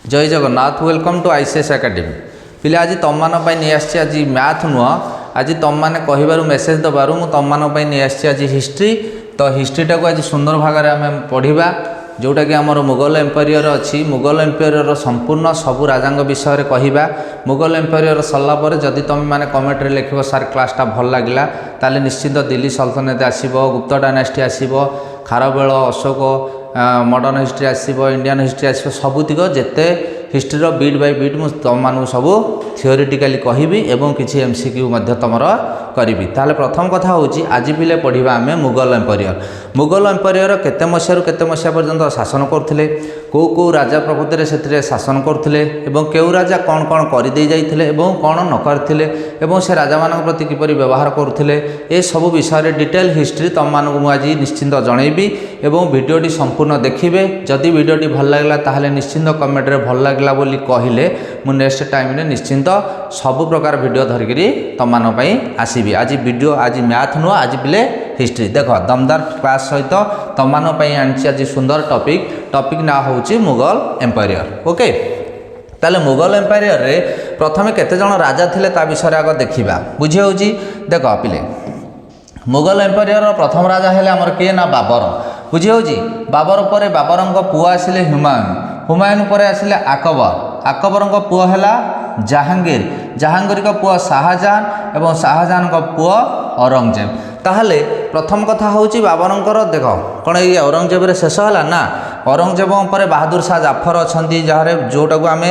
जय Jagannath welcome to ICS academy पिले आज तुम मान नहीं आसी आज मैथ नुह आज तुम मैंने कहबारू मेसेज दबारू मुझे तुम मान नहीं आसी आज हिस्ट्री तो हिस्ट्रीटा को आज सुंदर भाग में आम पढ़ा जोटा कि आमर मुगल एम्पायर अच्छी मुगल एम्पायर संपूर्ण सबू राजा विषय कहवा मुगल एम्पायर सरलापर जदि तुम मैंने कमेंट लिख सार क्लासटा भल लगे ताले निश्चित दिल्ली सल्तनत आसो गुप्त डायनास्टी आसो खारवेल अशोक मॉडर्न हिस्ट्री आसो इंडियन हिस्ट्री आसो सबुतिक जिते हिस्ट्री बीट बाय बीट मुझे तुम सब थियोरिटिकाली कहबी एवं किसी एमसीक्यू तुम करी ताले प्रथम कथा हूँ आज पिले पढ़ा आम मुगल एम्पायर केते मसीह केते मसीहा पर्यंत शासन करते कौ कौ राजा प्रकृति से शासन करते क्यों राजा कौन कौन करदे जाते कौन न करते से राजा मान प्रति किपरि व्यवहार करते ये सब विषय डिटेल हिस्ट्री तुम मानक आज निश्चिंत जनईबी एवं भिडियोटी संपूर्ण देखिए जदि भिडियोटी भल लगे ताहले निश्चिंत कमेंट रे भल लगला बोली कहले मु नेक्स्ट टाइम रे निश्चिंत सब प्रकार भिडियो धरिकी तुम मान आसबि आज वीडियो आज मैथ नुह आज पिले हिस्ट्री देख दमदार क्लास सहित तुम मान आज सुंदर टॉपिक ना हूँ मुगल एम्पायर ओके ताले मुगल एम्पायर रे प्रथमे केते जण राजा थिले ता विषय आग देखिबा बुझी होउची देख पिले मुगल एम्पायर प्रथम राजा हेले हमर के ना बाबर बुझी होउची बाबर परे बाबरंक पुआ आसिले हुमायूं परे आसिले अकबर पुआ हैला जहांगीर का पुआ शाहजहान एवं शाहजहान का पुआ औरंगजेब ताहले प्रथम कथा हूँ बाबरंकर देख कौन ये औरंगजेब रे शेष है ना औरंगजेब पर बहादुर शाह जाफर अच्छा जहाँ जोटा को आम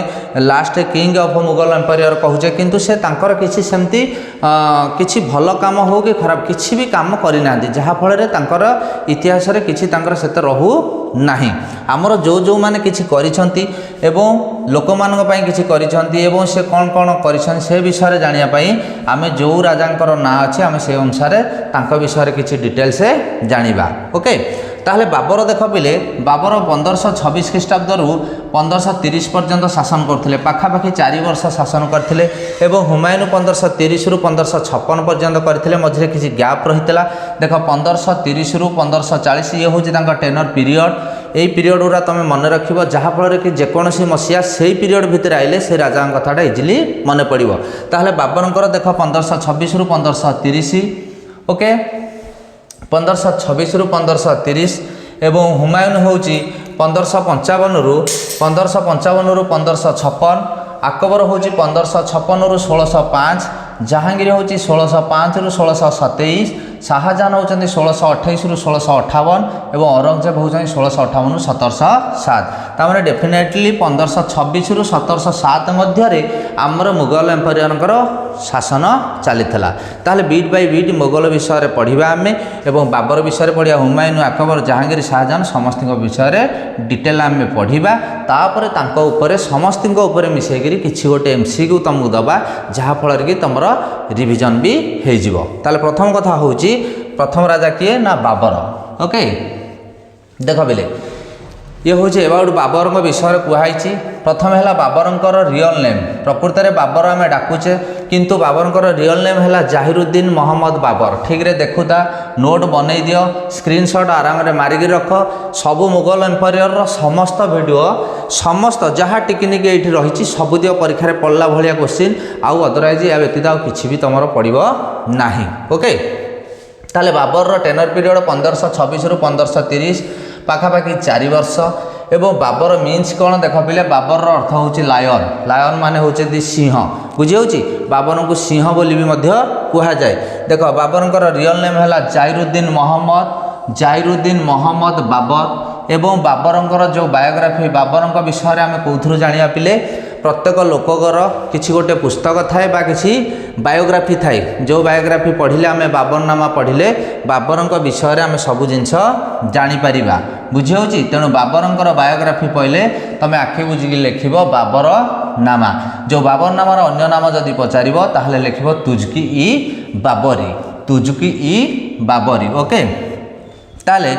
last king of Mughal empire कहूचे किंतु से तांकर किसी सेमती किसी भल काम हो कि खराब किसी भी काम करना जहाँफल तांकर इतिहास रे किसी तांकर सेते रहू नाही आमर जो माने किसी करिसंती एवं लोक मानक पई किसी करिसंती एवं से कौन कौन करिसंती से विषय जानिया पई आमे जो राजांकर ना अच्छे आमे से अनुसार तांको विषय किसी डिटेल से जानिबा ओके ताहले बाबर देख पिले बाबर 1526 ख्रीष्टाब्द रु 1530 पर्यंत शासन करथिले पाखापाखि 4 वर्ष शासन करथिले एवं हुमायूं 1530 रु 1556 पर्यंत करथिले मझे किसी गैप रहितला देख 1530 रु 1540 ये होची तांका टेनर पीरियड यही पीरियड गुरा तुम मन रख जहाँफल कि जेकोसी मसीहा से पीरियड भितर आइले से राजा कथाटा इजिली मन पड़ो ताहले बाबरंकर देख 1526 रु 1530 ओके 1526 रु 1530 एवं हुमायूं हूँ 1555 रु 1556 अकबर हूँ 1556 रु 1605 जहांगीर हूँ 1605 रु 1627 शाहजहान होती 1628 रु 1658 एवं औरंगजेब होती 1658 रु 1707 तामने डेफिनेटली 1526 रु 1707 मध्य आमर मुगल एम्पायर शासन चली ताहले बीट बाय बीट मुगल विषय पढ़ा आम एवं बाबर विषय पढ़ा हुमायूं अकबर जहांगीर शाहजहान समस्त विषय डिटेल आम पढ़ा तापर तांको समस्त मिसेकरी किसी गोटे एमसीक्यू तुमको दबा जहाँफल कि तुम रिविजन भी हो ताले प्रथम कथा हूँ प्रथम राजा किए ना बाबर ओके देख बिले ये हूँ एबाउट बाबर विषय कहुई प्रथम है बाबरंकर रियल नेम प्रकृत में बाबर आम डाकुचे किंतु बाबरंकर रियल नेम है जाहिरुद्दीन मोहम्मद बाबर ठीक रे देखुता नोट बन दियो स्क्रीनशॉट आराम रे मारिक रख सबू मुगल एम्पायर समस्त वीडियो समस्त जहाँ टिकनिक ये रही सबुदियो परीक्षा पढ़ला भाया क्वेश्चन आउ अदरवाइज या व्यतीत आउ कि भी तुम पड़ो ना ओके ताले बाबर टेनर पीरियड 1526 रु 1530 पाखापाखि 4 वर्ष एवं बाबर मीन्स कौन देख पिले बाबर अर्थ हूँ लायन माने होती सिंह बुझी होची बाबर को सिंह बोली भी कह जाए देख बाबरंकर रियल नेम है जाहिरुद्दीन मोहम्मद बाबर एवं बाबरंकर जो बायोग्राफी बाबरंक विषय आम कौथु जाना पिले प्रत्येक लोकर किसी गोटे पुस्तक थाए बा किसी बायोग्राफी थाए जो बायोग्राफी पढ़िले आम बाबरनामा पढ़िले बाबरंक विषय आम सब जिनस जापर बुझी होची तेणु बाबरंकर बायोग्राफी पढ़ले तुम आखि बुझिकी लिख बाबर नामा जो बाबरनामार अन्य नाम जदि पचार ताहले लिख तुजकी ई बाबरी ओके ताले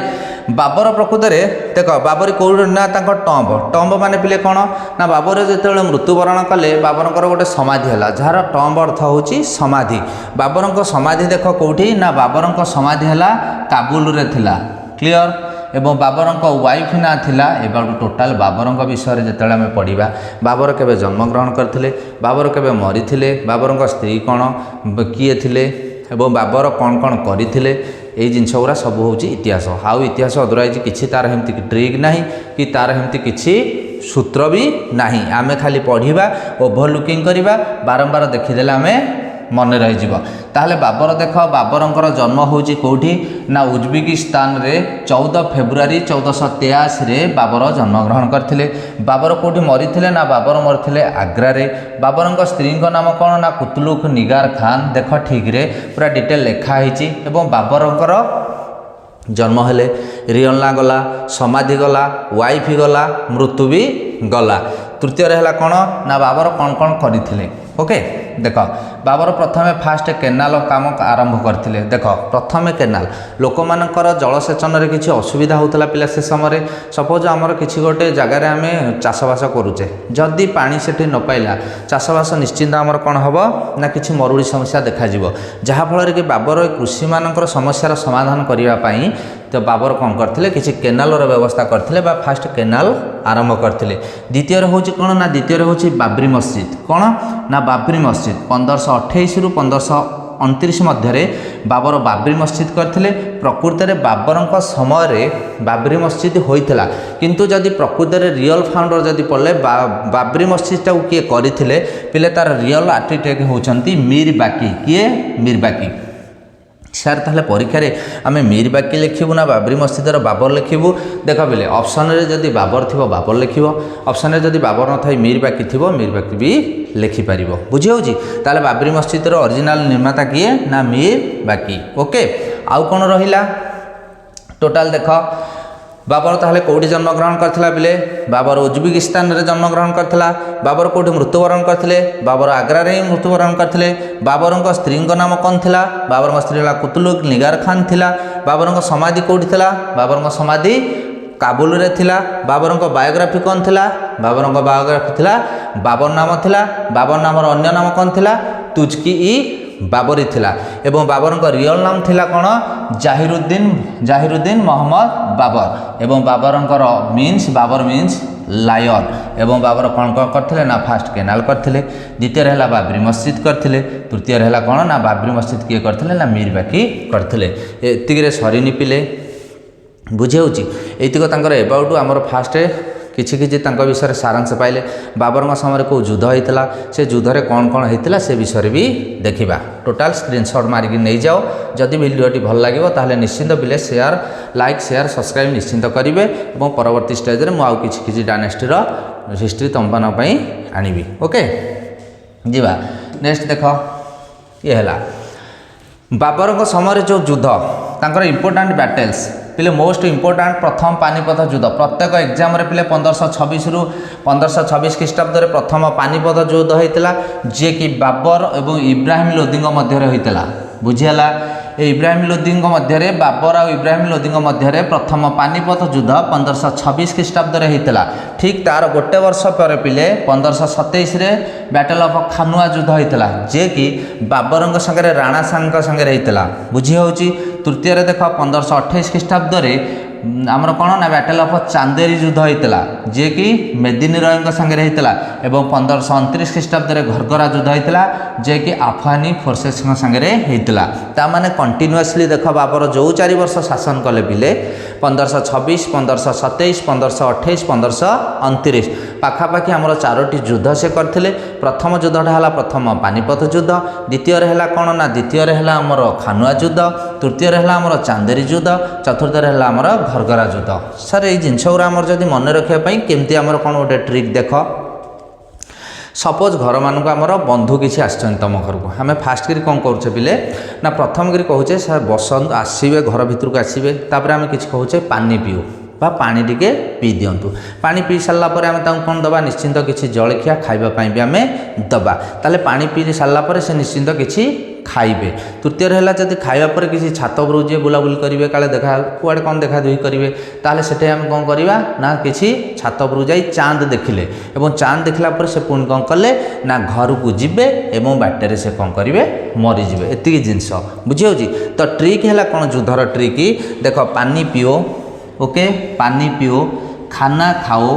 बाबर प्रकृत में देख बाबरी कौट ना टम्ब माने पिले कौन ना बाबर जो मृत्युवरण कले बाबरंकर गोटे समाधि है जार टम्ब अर्थ हूँ समाधि बाबरंक समाधि देख कौटी ना बाबरंक समाधि है काबुल रे थिला क्लियर एवं बाबर वाइफ ना थिला एबार टोटाल बाबर विषय जो आम पढ़ा बाबर केवे जन्मग्रहण करते बाबर केवे मरी बाबर स्त्री कौन किए थे एवं बाबर कौन कौन करते ये जिनस गुरा सब हूँ इतिहास आउ इतिहास अदरवाइज किसी तार एमती ट्रिक ना कि तार एमती किसी सूत्र भी ना आमे खाली पढ़ा ओभरलुकिंग करवा बारंबार देखीदे आम मन रही ताहले बाबर देख बाबरंकर जन्म होची कोठी ना उज्बेकिस्तान रे 14 फेब्रुआरी 1483 रे बाबर जन्मग्रहण करथिले। बाबर कोठी मरीथिले ना बाबर मरथिले आग्रा रे। बाबरंक स्त्री नाम कौन ना कुतलुक निगार खान देख ठीक रे पूरा डिटेल लिखा होईची एवं बाबरंकर जन्म हेले रियलना गला समाधि गला वाइफ गला मृत्यु भी गला। तृतीय है कौन ना बाबर कौन कौन करथिले ओके देख बाबर प्रथमे फास्ट केनाल काम आरंभ करथिले। देख प्रथमे केनाल लोक मानकर जलसेचन रे किछि असुविधा होतला पिला से समय सपोज आमर किछि गोटे जगार आम चाषबास करुचे जदि पानी सेठी न पाइला चाषबास निश्चिंत आमर कौन हम ना किछि मरुड़ी समस्या देखा जहाँफल कि बाबर कृषि मानकर समस्यार समाधान करने तो बाबर कौन करथिले किछि केनालर व्यवस्था करथिले बा फास्ट केनाल आरंभ करथिले। द्वितीय होची कौन ना द्वितीय होची बाबरी मस्जिद कौन ना बाबरी मस्जिद 1528 रु 1529 मध्य बाबर बाबरी मस्जिद करथिले। प्रकृत में बाबरंक समय बाबरी मस्जिद होइथिला किंतु जदि प्रकृत में रियल फाउंडर जदि पड़े बाबरी मस्जिद टाक किए करथिले पिले तार रियल आर्किटेक्ट होचंती मीर बाकी किए मीर बाकी सार ताहले परीक्षा आम मीर बाकी लिखिबू ना बाबरी मस्जिदर बाबर लिखिबू देख बिले ऑप्शन रे जदि बाबर थिबो बाबर लिखिबो ऑप्शन रे जदि बाबर न थाई मीर बाकी थिबो मीर बाकी भी लिखि पारिबो बुझी होउची। ताहले बाबरी मस्जिदर ओरिजिनल निर्माता किए ना मीर बाकी ओके। आउ कोन रहिला टोटाल देख बाबर ताहले कोठी जन्मग्रहण करथिला बिले बाबर उज्बेकिस्तान रे जन्मग्रहण करथिला। बाबर कोठी मृत्युवरण करथिले बाबर आग्रा रे मृत्युवरण करथिले। बाबरंक स्त्री नाम कौन थिला बाबरंक स्त्री ला कुतलुक निगार खान थिला। बाबरंक समाधि कोठी थिला बाबरंक समाधि काबुल रे थिला। बाबरंक बायोग्राफी कौन थिला बाबरंक बायोग्राफी थिला बाबर नाम थिला। बाबर नामर अन्य नाम कौन थिला तुजकी ई बाबरी थिला एवं बाबरंक रियल नाम थिला कौन जाहिरुद्दीन मोहम्मद बाबर एवं बाबरंकर मीन्स बाबर मीन्स लायन एवं बाबर कौन कौन करथिले ना फास्ट केनाल करथिले। द्वितीय है बाबरी मस्जिद करथिले। तृतीय है कौन ना बाबरी मस्जिद किए करथिले ना मीर बाकी करथिले। एतिक सरीनी पिले बुझे होची एतिक तांकर एबाउट आमर फास्ट किछि किछि तांका विषय सारांश पाइले बाबर समय को युद्ध होता से युद्ध कौन कौन होता से विषय भी देखा टोटाल स्क्रीनशॉट मारिक नहीं जाओ। जदि वीडियोटी भल लगे ताहले निश्चिंत बिले शेयर लाइक शेयर सब्सक्राइब निश्चिंत करेंगे और परवर्ती स्टेज में मुझे किसी डायनेस्टीर हिस्ट्री तुमपाई आनिबी ओके जीवा। नेक्स्ट देख ये है बाबर समय जो युद्ध तांकर इंपोर्टाट बैटेल्स पिले मोस्ट इंपोर्टाट प्रथम पानीपत युद्ध प्रत्येक एग्जाम रे पिले 1526 रु 1526 ख्रीष्टाब्द प्रथम पानीपत युद्ध होता जी कि बाबर और इब्राहिम लोदी मध्य होता बुझीगला। इब्राहिम लोदी मध्य बाबर और इब्राहिम लोदी मध्य प्रथम पानीपत युद्ध 1526 ख्रीष्टाब्द होता। ठीक तार गोटे वर्ष पर पिले 1527 बैटल ऑफ खानुआ युद्ध होता जे कि बाबर संगे राणा सांग संगे होता बुझी होची। तृतीय देख 1528 ख्रीष्टाब्द आमर कौन ना बैटल ऑफ चांदेरी युद्ध होता जे कि मेदिनी रॉय संगे होता एवं 1529 ख्रीष्टाब्द घरगरा युद्ध होता जे कि अफगानी फोर्सेस संगे होता। तामाने कंटिन्यूअसली देख बाबर जो 4 वर्ष शासन कले पिले 1526 1527 1528 1529 पाखापाखि आमर 4टी युद्ध से करथिले। प्रथम युद्धटा है प्रथम पानीपत युद्ध। द्वितीय है कौन ना द्वितीय है आमर खानुआ युद्ध। तृतीय है आमर चांदेरी युद्ध। चतुर्थ है आमर घरगरा युद्ध। सर ये जिनस गुरा आमर जदि मन रखापी केमती आमर कौन गोटे ट्रिक देख सपोज घर मानक आमर बंधु किसी आसछन तुम घर को आम फास्ट करी कौन करुचे पिले ना प्रथम करी कहूचे सर बसंत आसवे घर भितर को आसवे तापर आम कि कहूचे पानी पीऊ बा पानी टिके पी दिंतु। पानी पी सारापर आम कौन दबा निश्चिंत किसी जलखिया खाइबापी भी आम दबा ताले पानी पी सारापर से निश्चिंत किसी खाइबे। तृतीय है जब खाइबापर किसी छात उपरକୁ जी बुलाबुली करेंगे काले देखा कुआड़े कौन देखा दुई करेंगे ताले से आम कौन करवा ना किसी छात उपरକୁ जाई चांद देखिले एवं चांद देखला पर से पुणी कौन कले ना घर को जीवे एवं बाटर से कौन करेंगे मरीजे एतिक जिनस बुझी। तो ट्रिक है कौन युद्धर ट्रिक देख पानी पिओ ओके, पानी पियो, खाना खाओ,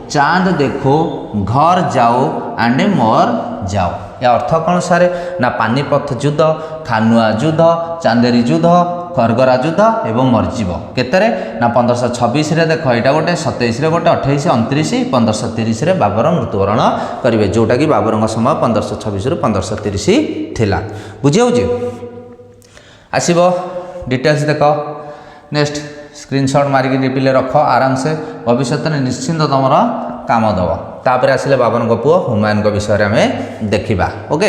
चांद देखो, घर जाओ एंड मर जाओ। या अर्थ कौन सारे ना पानीपत युद्ध, खानुआ युद्ध, चांदेरी युद्ध, खरगरा युद्ध एवं मरजीव केतरे ना 1526 देख यहाँ गोटे 27 गोटे 28 29 1530 बाबर मृत्युवरण करेंगे, जोटा कि बाबर समय 1526 रु 1530 थिला। बुझी हो आसब डिटेल्स देख। नेक्स्ट स्क्रीनशॉट मारिक पिले रख आराम से, भविष्य में निश्चिंत तुम काम दब। तापर आसिले बाबर पुओ हुमायून विषय में देखा। ओके,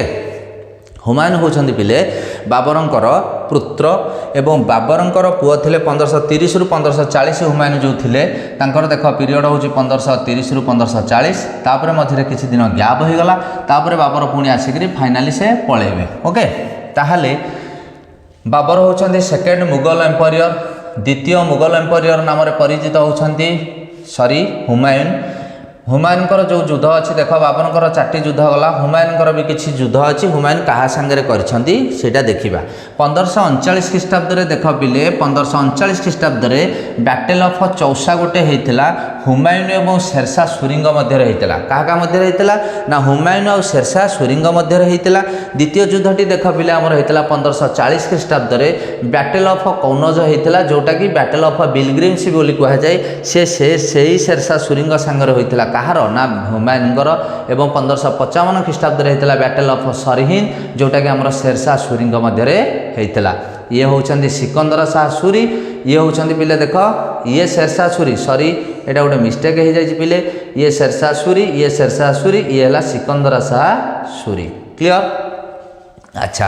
हुमायून होउछन्ति पिले बाबरंकर पुत्र एवं बाबरंकर पुओ थिले 1530 रु 1540। हुमायून जो थिले तांकर देख पीरियड होउछि 1530 रु 1540। तापर मध्य किछि दिन गैप हो गला, तापर बाबर पुणी आसिकरी फाइनाली से पळेबे। ओके, ताहाले बाबर होउछन्ति सेकेंड मुगल एम्पायर, द्वितीय मुगल एम्पायर नाम परिचित होउछन्ति हुमायून। हुमायूनकर जो युद्ध अच्छी देख, बाबरंकर 4टी युद्ध गला, हुमायूनकर भी किसी युद्ध अच्छी। हुमायून क्या सांगे करछन्ति सेटा देखिबा। 1539 ख्रीष्टाब्द देख पिले 1539 ख्रीष्टाब्द बैटल ऑफ चौसा गोटे होता हुमायून और शेरशाह सूरींग मध्य होता। क्या मध्य होता ना हुमायून और शेरशाह सूरींग मध्य होता। द्वितीय युद्धटी देख पिले आमर होता 1540 ख्रीष्टाब्द बैटल ऑफ कौनज होता, जोटा कि बैटल ऑफ बिलग्रिम्स बोली कहुए। से शेरशाह सूरींग सांगे होता कहार ना हुमायूनकर। एवं 1555 ख्रीष्टाब्द होता बैटल ऑफ सरहिंद, जोटा कि आमर शेरशाह सूरींग मध्य होता। ये होउछन्ति सिकंदर शाह सूरी, ये होउछन्ति पिले देख ये शेरशाह सूरी, सॉरी एटा गोटे मिस्टेक हो जाए पिले, ये शेरशाह सूरी, ये शेरशाह सूरी, ये है सिकंदर शाह सूरी। क्लियर? अच्छा,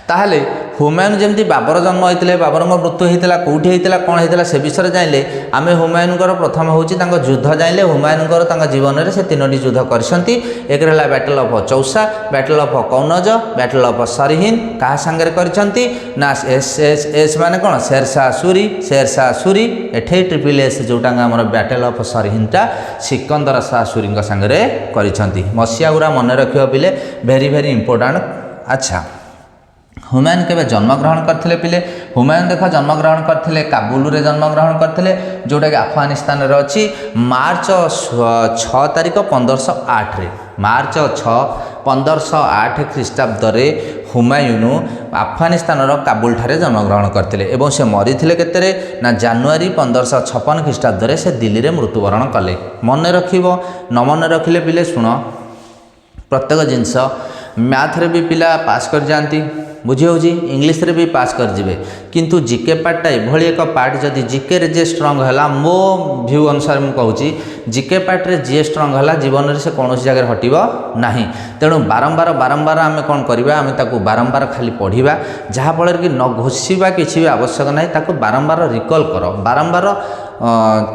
ताहले हुमायून जमती बाबर जन्म होते, बाबर मृत्यु होता कौटी होता कौन होता से विषय जाइले आम हुमायूनकर प्रथम हूँ युद्ध जाइले। हुमायूनकर जीवन में से 3टी युद्ध करछन्ति। एक रहा battle of Chausa, battle of Kannauj, battle of Sirhind. क्या सांगे करछन्ति ना एस माने कौन शेरशाह सूरी, शेरशाह सूरी एठे ट्रिपल एस जोटा आम बैटल ऑफ सरहिंदटा सिकंदर शाह सूरी सांगे करछन्ति। मसीहा गुरा मन रखियो पिले, वेरी वेरी इंपोर्टेंट। अच्छा, हुमायून केबे जन्मग्रहण करथिले पिले? हुमायून देख जन्मग्रहण करथिले काबुल रे जन्मग्रहण करथिले, जोटा कि अफगानिस्तान रे अछि। मार्च 6 तारिख 1508 रे, मार्च 6 1508 ख्रीष्टाब्द रे हुमायून अफगानिस्तान काबुल ठारे जन्मग्रहण करथिले एवं से मरिथिले केतेरे ना जनवरी 1556 ख्रीष्टाब्द रे से दिल्ली रे मृत्युवरण कले। मन रखिबो, न मन रखिले पिले शुण, प्रत्येक जिनस मैथ रे भी पिला पास कर जाती, बुझी होची, इंग्लिश रे भी पास कर जिवे। किंतु जीके पार्टा एभली एक पार्ट जदि जीके रे जे स्ट्रांग हैला, मो व्यू अनुसार मु कहूची जीके पार्ट रे जे स्ट्रांग हैला जीवन रे से कौन जगह हटिबो नाही। तेणु बारंबार बारंबार आमे कोन करिबा, आमे ताकू बारंबार खाली पढ़िबा, जहा फल कि न घोषिबा किछि भी आवश्यक नाही। ताकू बारंबार रिकॉल करो, बारंबार